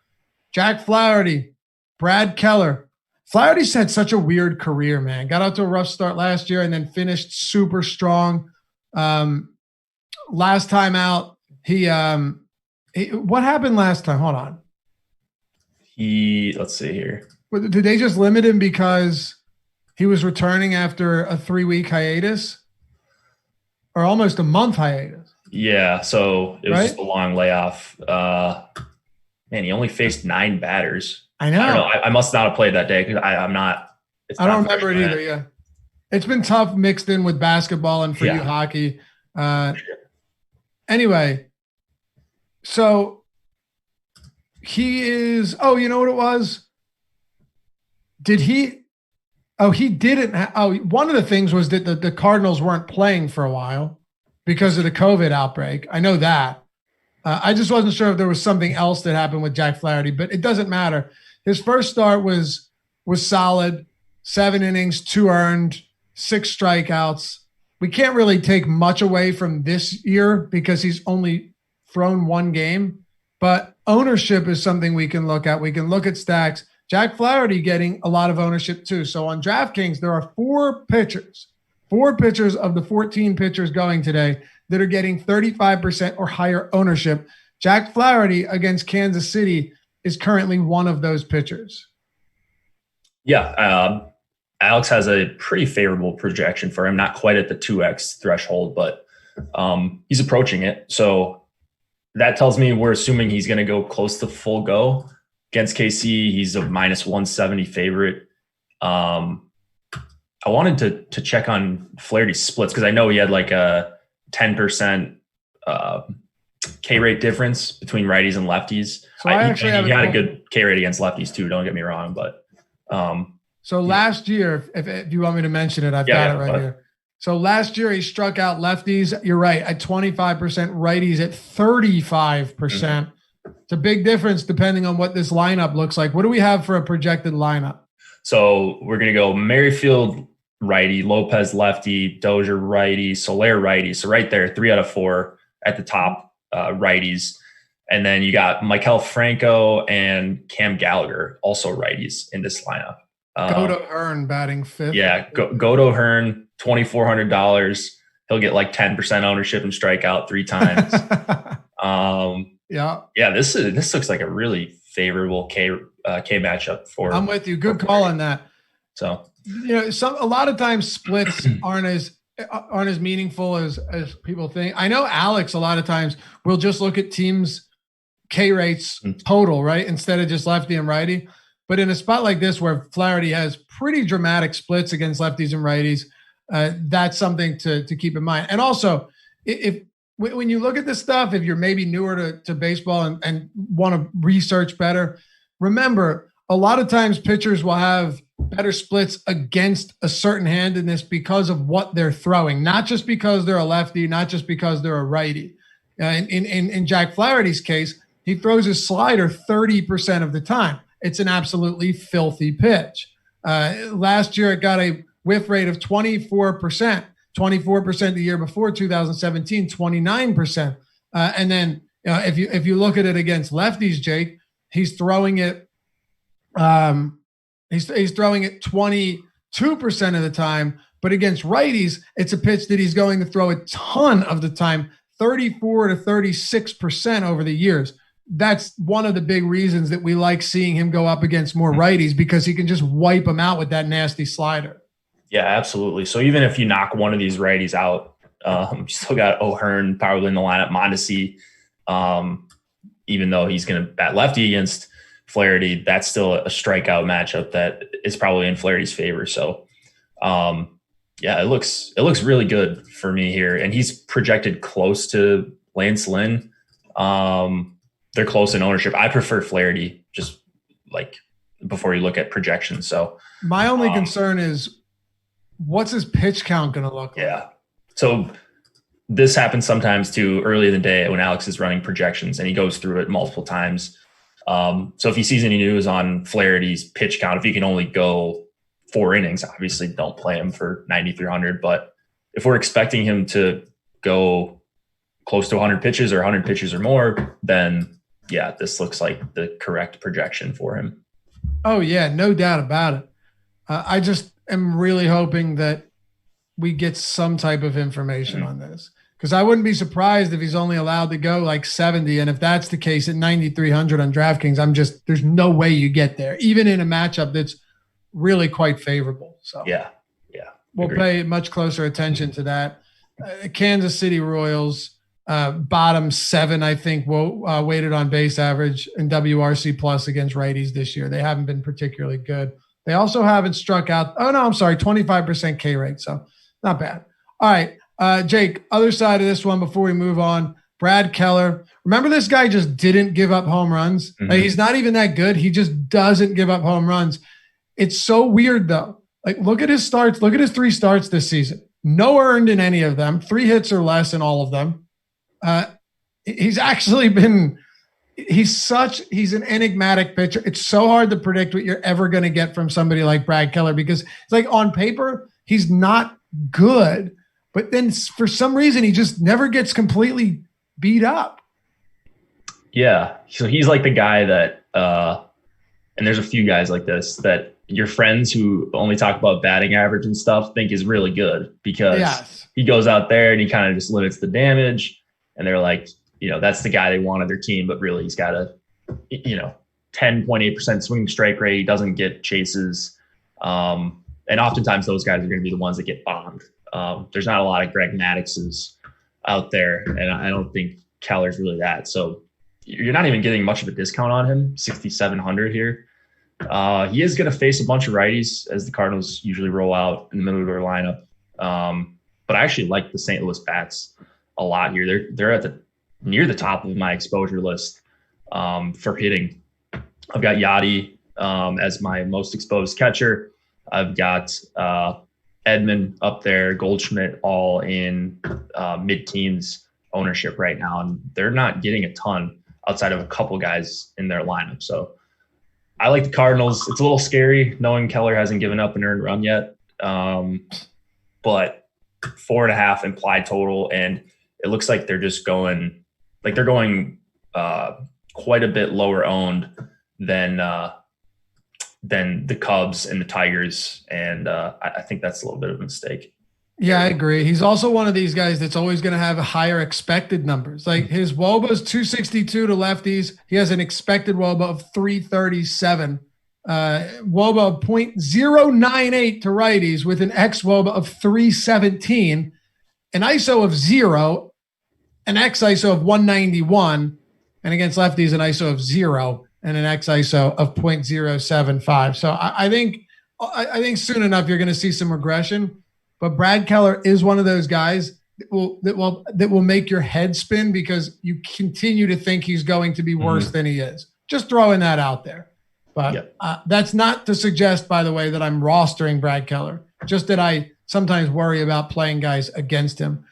Jack Flaherty, Brad Keller. Flaherty's had such a weird career, man. Got out to a rough start last year and then finished super strong. Last time out, he what happened last time? Hold on. Let's see here. Did they just limit him because he was returning after a 3-week hiatus or almost a month hiatus? Yeah, so it was just a long layoff. Man, he only faced 9 batters. I know. I don't know. I must not have played that day because I'm not. I don't remember it either. Yeah, it's been tough mixed in with basketball and for you hockey. Anyway, so he is. Oh, you know what it was? Did he? Oh, he didn't. One of the things was that the Cardinals weren't playing for a while because of the COVID outbreak. I know that. I just wasn't sure if there was something else that happened with Jack Flaherty, but it doesn't matter. His first start was solid. 7 innings, 2 earned, 6 strikeouts. We can't really take much away from this year because he's only thrown 1 game, but ownership is something we can look at. We can look at stacks. Jack Flaherty getting a lot of ownership too. So on DraftKings, there are 4 pitchers of the 14 pitchers going today that are getting 35% or higher ownership. Jack Flaherty against Kansas City is currently one of those pitchers. Yeah. Alex has a pretty favorable projection for him, not quite at the 2x threshold, but he's approaching it. So that tells me we're assuming he's going to go close to full go. Against KC, he's a -170 favorite. I wanted to check on Flaherty's splits because I know he had like a 10% K rate difference between righties and lefties. So he had a good K rate against lefties too. Don't get me wrong, but so last year, if you want me to mention it, I've got it right here. So last year he struck out lefties. You're right, at 25%, righties at 35%. Mm-hmm. It's a big difference depending on what this lineup looks like. What do we have for a projected lineup? So we're going to go Merrifield righty, Lopez lefty, Dozier righty, Soler righty. So right there, 3 out of 4 at the top righties. And then you got Maikel Franco and Cam Gallagher, also righties in this lineup. Godo Hearn batting 5th. Yeah, Godo Hearn, $2,400. He'll get like 10% ownership and strike out 3 times. Yeah. This looks like a really favorable K matchup for. I'm with you. Good call on that. So a lot of times splits aren't as meaningful as people think. I know Alex a lot of times will just look at teams' K rates total, right, instead of just lefty and righty. But in a spot like this where Flaherty has pretty dramatic splits against lefties and righties, that's something to keep in mind. And also, when you look at this stuff, if you're maybe newer to baseball and want to research better, remember, a lot of times pitchers will have better splits against a certain handedness because of what they're throwing, not just because they're a lefty, not just because they're a righty. In Jack Flaherty's case, he throws his slider 30% of the time. It's an absolutely filthy pitch. Last year, it got a whiff rate of 24%. 24% the year before, 2017, 29%. And then if you look at it against lefties, Jake, he's throwing it. He's throwing it 22% of the time, but against righties, it's a pitch that he's going to throw a ton of the time, 34 to 36% over the years. That's one of the big reasons that we like seeing him go up against more righties, because he can just wipe them out with that nasty slider. Yeah, absolutely. So even if you knock one of these righties out, you still got O'Hearn probably in the lineup, Mondesi, even though he's going to bat lefty against Flaherty, that's still a strikeout matchup that is probably in Flaherty's favor. So, it looks really good for me here. And he's projected close to Lance Lynn. They're close in ownership. I prefer Flaherty just like before you look at projections. So my only concern is what's his pitch count going to look like? Yeah. So this happens sometimes too early in the day when Alex is running projections and he goes through it multiple times. So if he sees any news on Flaherty's pitch count, if he can only go 4 innings, obviously don't play him for 9,300. But if we're expecting him to go close to 100 pitches or 100 pitches or more, then yeah, this looks like the correct projection for him. Oh yeah, no doubt about it. I just am really hoping that we get some type of information on this, because I wouldn't be surprised if he's only allowed to go like 70. And if that's the case at 9,300 on DraftKings, there's no way you get there, even in a matchup that's really quite favorable. So yeah, we'll pay much closer attention to that. Kansas City Royals, bottom 7, I think, weighted on base average and WRC plus against righties this year. They haven't been particularly good. They also haven't struck out. 25% K rate. So not bad. All right. Jake, other side of this one before we move on, Brad Keller. Remember, this guy just didn't give up home runs. Mm-hmm. Like, he's not even that good. He just doesn't give up home runs. It's so weird though. Like, look at his starts. Look at his 3 starts this season. No earned in any of them. 3 hits or less in all of them. He's actually been, he's an enigmatic pitcher. It's so hard to predict what you're ever going to get from somebody like Brad Keller, because it's like, on paper, he's not good, but then for some reason he just never gets completely beat up. Yeah. So he's like the guy that, and there's a few guys like this that your friends who only talk about batting average and stuff think is really good, because he goes out there and he kind of just limits the damage. And they're like, that's the guy they want on their team, but really he's got a, 10.8% swing strike rate. He doesn't get chases. And oftentimes those guys are going to be the ones that get bombed. There's not a lot of Greg Maddoxes out there, and I don't think Keller's really that. So you're not even getting much of a discount on him, 6,700 here. He is going to face a bunch of righties, as the Cardinals usually roll out in the middle of their lineup. But I actually like the St. Louis bats a lot here. They're at near the top of my exposure list for hitting. I've got Yachty as my most exposed catcher. I've got Edman up there, Goldschmidt, all in mid-teens ownership right now, and they're not getting a ton outside of a couple guys in their lineup. So I like the Cardinals. It's a little scary knowing Keller hasn't given up an earned run yet, but 4.5 implied total, and it looks like they're just going quite a bit lower owned than the Cubs and the Tigers, and I think that's a little bit of a mistake. Yeah, I agree. He's also one of these guys that's always going to have higher expected numbers. Like, his WOBA is 262 to lefties. He has an expected WOBA of 337. WOBA of 0.098 to righties, with an xWOBA of 317, an ISO of 0, an X ISO of 191, and against lefties, an ISO of 0 and an X ISO of 0.075. So I think soon enough you're going to see some regression. But Brad Keller is one of those guys that will make your head spin, because you continue to think he's going to be worse than he is. Just throwing that out there. But that's not to suggest, by the way, that I'm rostering Brad Keller. Just that I sometimes worry about playing guys against him.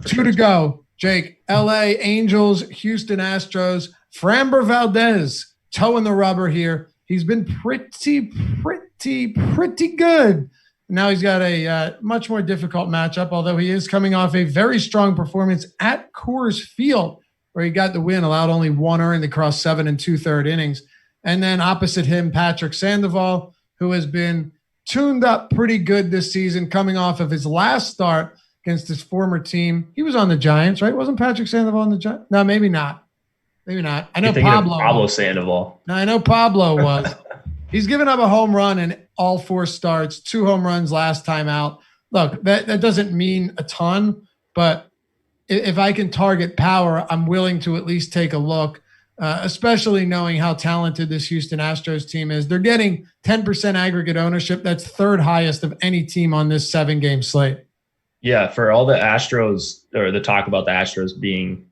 2 to go. Jake, LA Angels, Houston Astros, Framber Valdez, toeing the rubber here. He's been pretty good. Now he's got a much more difficult matchup, although he is coming off a very strong performance at Coors Field, where he got the win, allowed only 1 earned across 7 2/3 innings. And then opposite him, Patrick Sandoval, who has been tuned up pretty good this season, coming off of his last start against his former team. He was on the Giants, right? Wasn't Patrick Sandoval on the Giants? No, maybe not. I know Pablo Sandoval. No, I know Pablo was. He's given up a home run in all 4 starts, 2 home runs last time out. Look, that doesn't mean a ton, but if I can target power, I'm willing to at least take a look, especially knowing how talented this Houston Astros team is. They're getting 10% aggregate ownership. That's 3rd highest of any team on this 7-game slate. Yeah, for all the Astros, or the talk about the Astros being,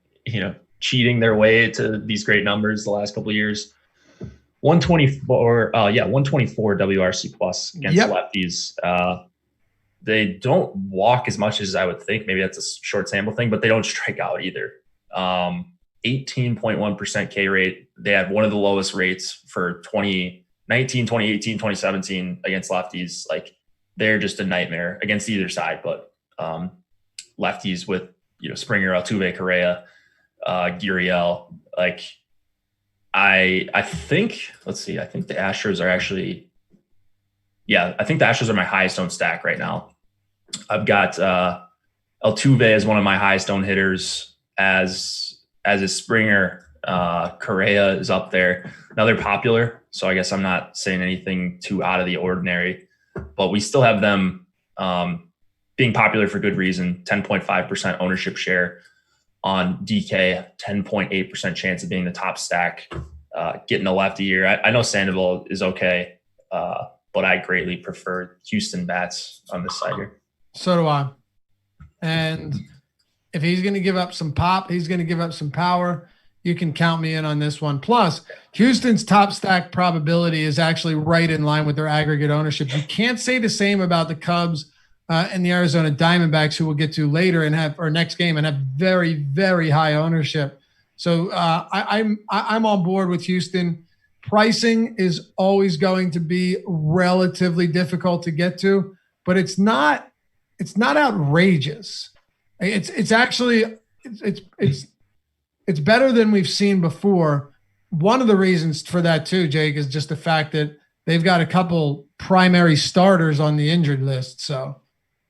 cheating their way to these great numbers the last couple of years. 124 WRC plus against lefties. They don't walk as much as I would think. Maybe that's a short sample thing, but they don't strike out either. 18.1% K rate. They had one of the lowest rates for 2019, 2018, 2017 against lefties. Like, they're just a nightmare against either side, but lefties with, Springer, Altuve, Correa, Gurriel. Like, I think, let's see, I think the Astros are actually, I think the Astros are my highest owned stack right now. I've got Altuve as one of my highest owned hitters, as is Springer. Correa is up there. Now, they're popular, so I guess I'm not saying anything too out of the ordinary, but we still have them being popular for good reason. 10.5% ownership share on DK, 10.8% chance of being the top stack, getting a lefty here. I know Sandoval is okay, but I greatly prefer Houston bats on this side here. So do I. And if he's going to give up some pop, he's going to give up some power. You can count me in on this one. Plus, Houston's top stack probability is actually right in line with their aggregate ownership. You can't say the same about the Cubs and the Arizona Diamondbacks, who we'll get to later and have our next game and have very, very high ownership. So I'm on board with Houston. Pricing is always going to be relatively difficult to get to, but it's not outrageous. It's actually better than we've seen before. One of the reasons for that too, Jake, is just the fact that they've got a couple primary starters on the injured list, so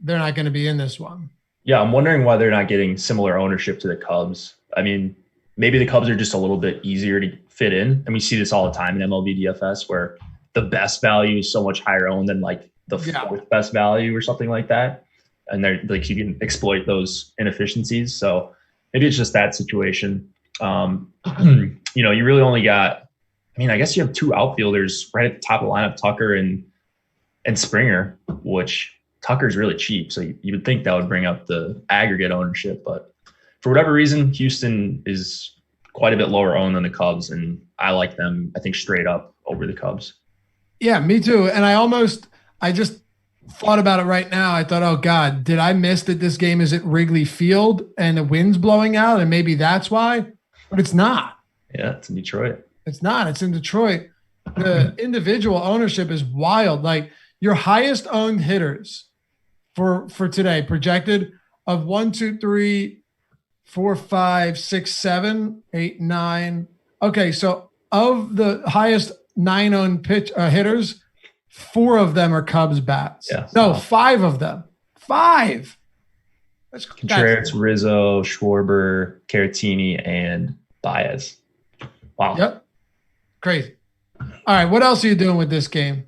they're not going to be in this one. Yeah, I'm wondering why they're not getting similar ownership to the Cubs. I mean, maybe the Cubs are just a little bit easier to fit in, and we see this all the time in MLB DFS, where the best value is so much higher owned than like the fourth best value or something like that, and they're like, you can exploit those inefficiencies. So maybe it's just that situation. You really only got, I guess you have two outfielders right at the top of the lineup, Tucker and Springer, which Tucker's really cheap. So you would think that would bring up the aggregate ownership, but for whatever reason, Houston is quite a bit lower owned than the Cubs, and I like them, I think, straight up over the Cubs. Yeah, me too. And I just thought about it right now. I thought, oh God, did I miss that this game is at Wrigley Field and the wind's blowing out, and maybe that's why? But it's not. Yeah, it's in Detroit. It's not. It's in Detroit. The individual ownership is wild. Like, your highest owned hitters for today projected of 1, 2, 3, 4, 5, 6, 7, 8, 9. Okay, so of the highest 9 owned hitters, 4 of them are Cubs bats. Yeah. No, 5 of them. 5. That's Contreras, Rizzo, Schwarber, Caratini, and Baez. Wow. Yep. Crazy. All right, what else are you doing with this game?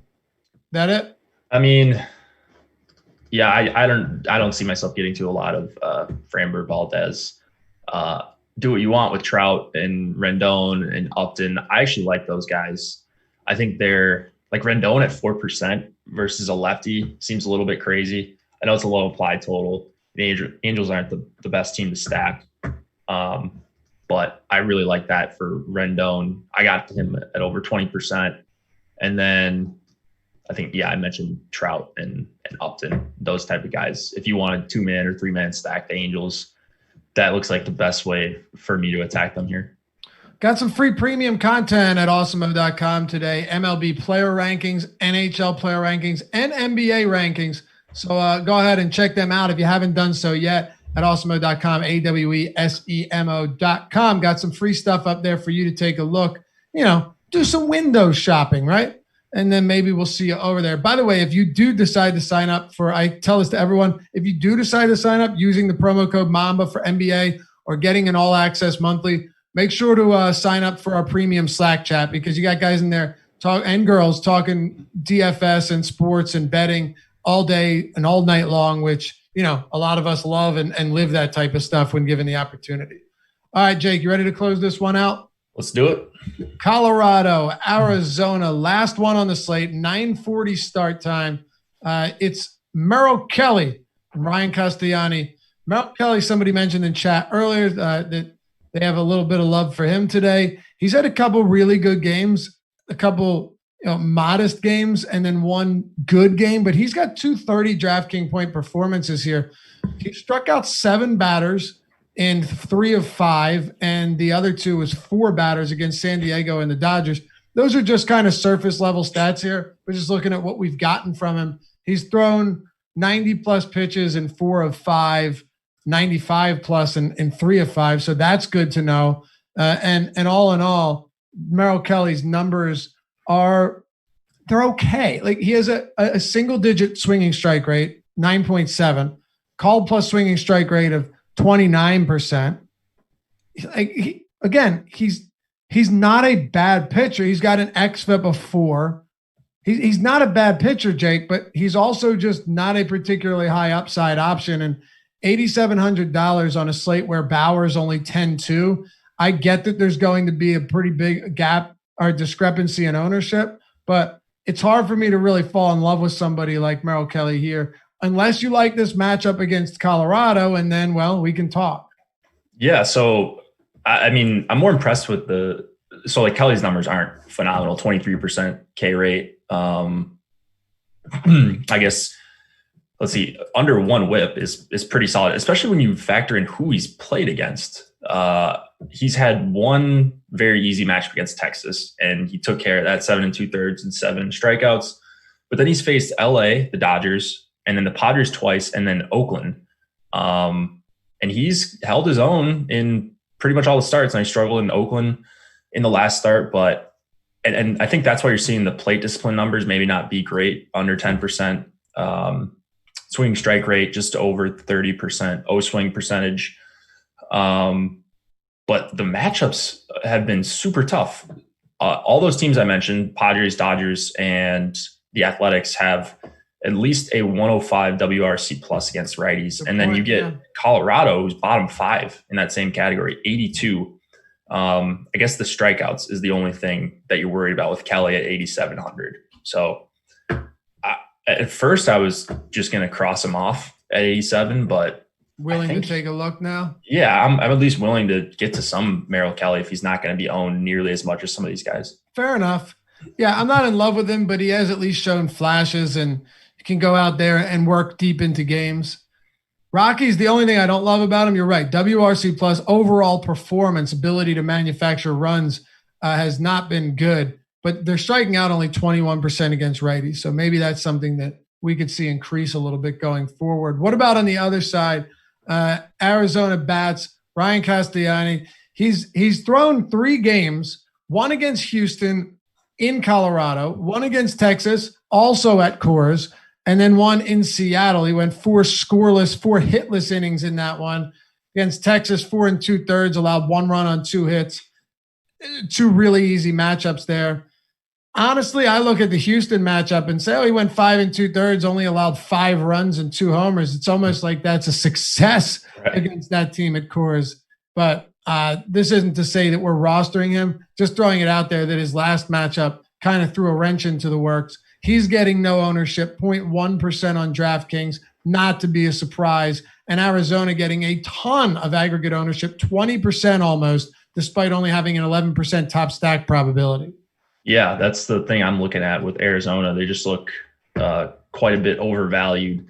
That it? I don't see myself getting to a lot of Framber, Valdez. Do what you want with Trout and Rendon and Upton. I actually like those guys. I think they're like Rendon at 4% versus a lefty seems a little bit crazy. I know it's a low applied total. The Angels aren't the best team to stack. But I really like that for Rendon. I got him at over 20%. And then I think, I mentioned Trout and Upton, those type of guys. If you want a 2-man or 3-man stack, the Angels, that looks like the best way for me to attack them here. Got some free premium content at Awesemo.com today. MLB player rankings, NHL player rankings, and NBA rankings. So go ahead and check them out if you haven't done so yet at Awesemo.com, AWESEMO.com. Got some free stuff up there for you to take a look. Do some window shopping, right? And then maybe we'll see you over there. By the way, if you do decide to sign up I tell this to everyone, if you do decide to sign up using the promo code MAMBA for NBA or getting an all access monthly, make sure to sign up for our premium Slack chat, because you got guys in there and girls talking DFS and sports and betting all day and all night long, which, a lot of us love and live that type of stuff when given the opportunity. All right, Jake, you ready to close this one out? Let's do it. Colorado, Arizona, last one on the slate, 9:40 start time. It's Merrill Kelly and Ryan Castellani. Merrill Kelly, somebody mentioned in chat earlier that they have a little bit of love for him today. He's had a couple really good games, a couple modest games and then one good game, but he's got 230 DraftKings point performances here. He struck out 7 batters in 3 of 5, and the other 2 was 4 batters against San Diego and the Dodgers. Those are just kind of surface level stats here. We're just looking at what we've gotten from him. He's thrown 90 plus pitches in 4 of 5, 95 plus in 3 of 5. So that's good to know. And all in all, Merrill Kelly's numbers they're okay. Like he has a single digit swinging strike rate, 9.7, called plus swinging strike rate of 29%. He's not a bad pitcher. He's got an xFIP of 4. He's not a bad pitcher, Jake, but he's also just not a particularly high upside option. And $8,700 on a slate where Bauer's only 10-2. I get that there's going to be a pretty big gap or discrepancy in ownership, but it's hard for me to really fall in love with somebody like Merrill Kelly here, unless you like this matchup against Colorado, and then, well, we can talk. Yeah, so, I mean, I'm more impressed with like Kelly's numbers aren't phenomenal, 23% K rate. I guess, let's see, under 1 whip is pretty solid, especially when you factor in who he's played against. He's had one very easy matchup against Texas, and he took care of that, 7 2/3 and 7 strikeouts. But then he's faced LA, the Dodgers, and then the Padres twice, and then Oakland. And he's held his own in pretty much all the starts. And I struggled in Oakland in the last start, but and I think that's why you're seeing the plate discipline numbers maybe not be great, under 10%. Swing strike rate just over 30%, O-swing percentage. But the matchups have been super tough. All those teams I mentioned, Padres, Dodgers, and the Athletics, have at least a 105 WRC plus against righties. And then you get Colorado, who's bottom 5 in that same category, 82. I guess the strikeouts is the only thing that you're worried about with Kelly at 8,700. So at first I was just going to cross him off at 87, but willing to take a look now? Yeah, I'm at least willing to get to some Merrill Kelly if he's not going to be owned nearly as much as some of these guys. Fair enough. Yeah, I'm not in love with him, but he has at least shown flashes and he can go out there and work deep into games. Rockies, the only thing I don't love about him, you're right, WRC plus overall performance, ability to manufacture runs has not been good, but they're striking out only 21% against righties. So maybe that's something that we could see increase a little bit going forward. What about on the other side? Arizona bats, Ryan Castellani. He's thrown 3 games, one against Houston in Colorado, one against Texas, also at Coors, and then one in Seattle. He went 4 scoreless, 4 hitless innings in that one. Against Texas, 4 2/3, allowed 1 run on 2 hits. 2 really easy matchups there. Honestly, I look at the Houston matchup and say, he went 5 2/3, only allowed 5 runs and 2 homers. It's almost like that's a success against that team at Coors. But this isn't to say that we're rostering him, just throwing it out there that his last matchup kind of threw a wrench into the works. He's getting no ownership, 0.1% on DraftKings, not to be a surprise. And Arizona getting a ton of aggregate ownership, 20% almost, despite only having an 11% top stack probability. Yeah, that's the thing I'm looking at with Arizona. They just look quite a bit overvalued,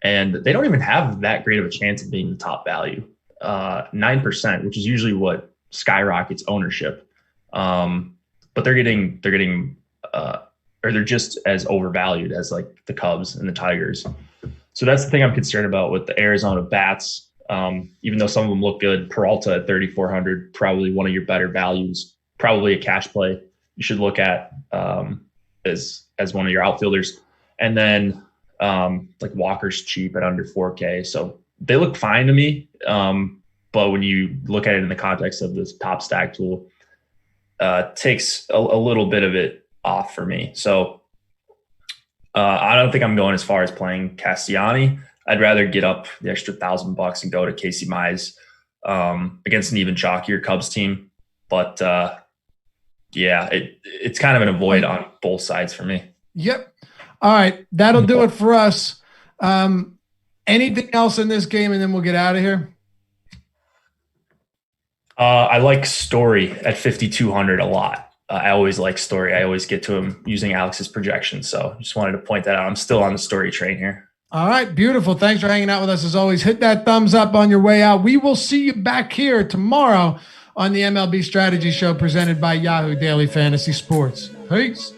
and they don't even have that great of a chance of being the top value. 9%, which is usually what skyrockets ownership. But they're just as overvalued as like the Cubs and the Tigers. So that's the thing I'm concerned about with the Arizona bats. Even though some of them look good, Peralta at 3,400, probably one of your better values, probably a cash play you should look at as one of your outfielders. And then like Walker's cheap at under 4K. So they look fine to me. But when you look at it in the context of this top stack tool, takes a little bit of it off for me. So I don't think I'm going as far as playing Castellani. I'd rather get up the extra $1,000 and go to Casey Mize against an even chalkier Cubs team. But yeah, it's kind of an avoid on both sides for me. Yep. All right. That'll do it for us. Anything else in this game, and then we'll get out of here? I like Story at 5,200 a lot. I always like Story. I always get to him using Alex's projections. So just wanted to point that out. I'm still on the Story train here. All right, beautiful. Thanks for hanging out with us as always. Hit that thumbs up on your way out. We will see you back here tomorrow on the MLB Strategy Show presented by Yahoo Daily Fantasy Sports. Peace.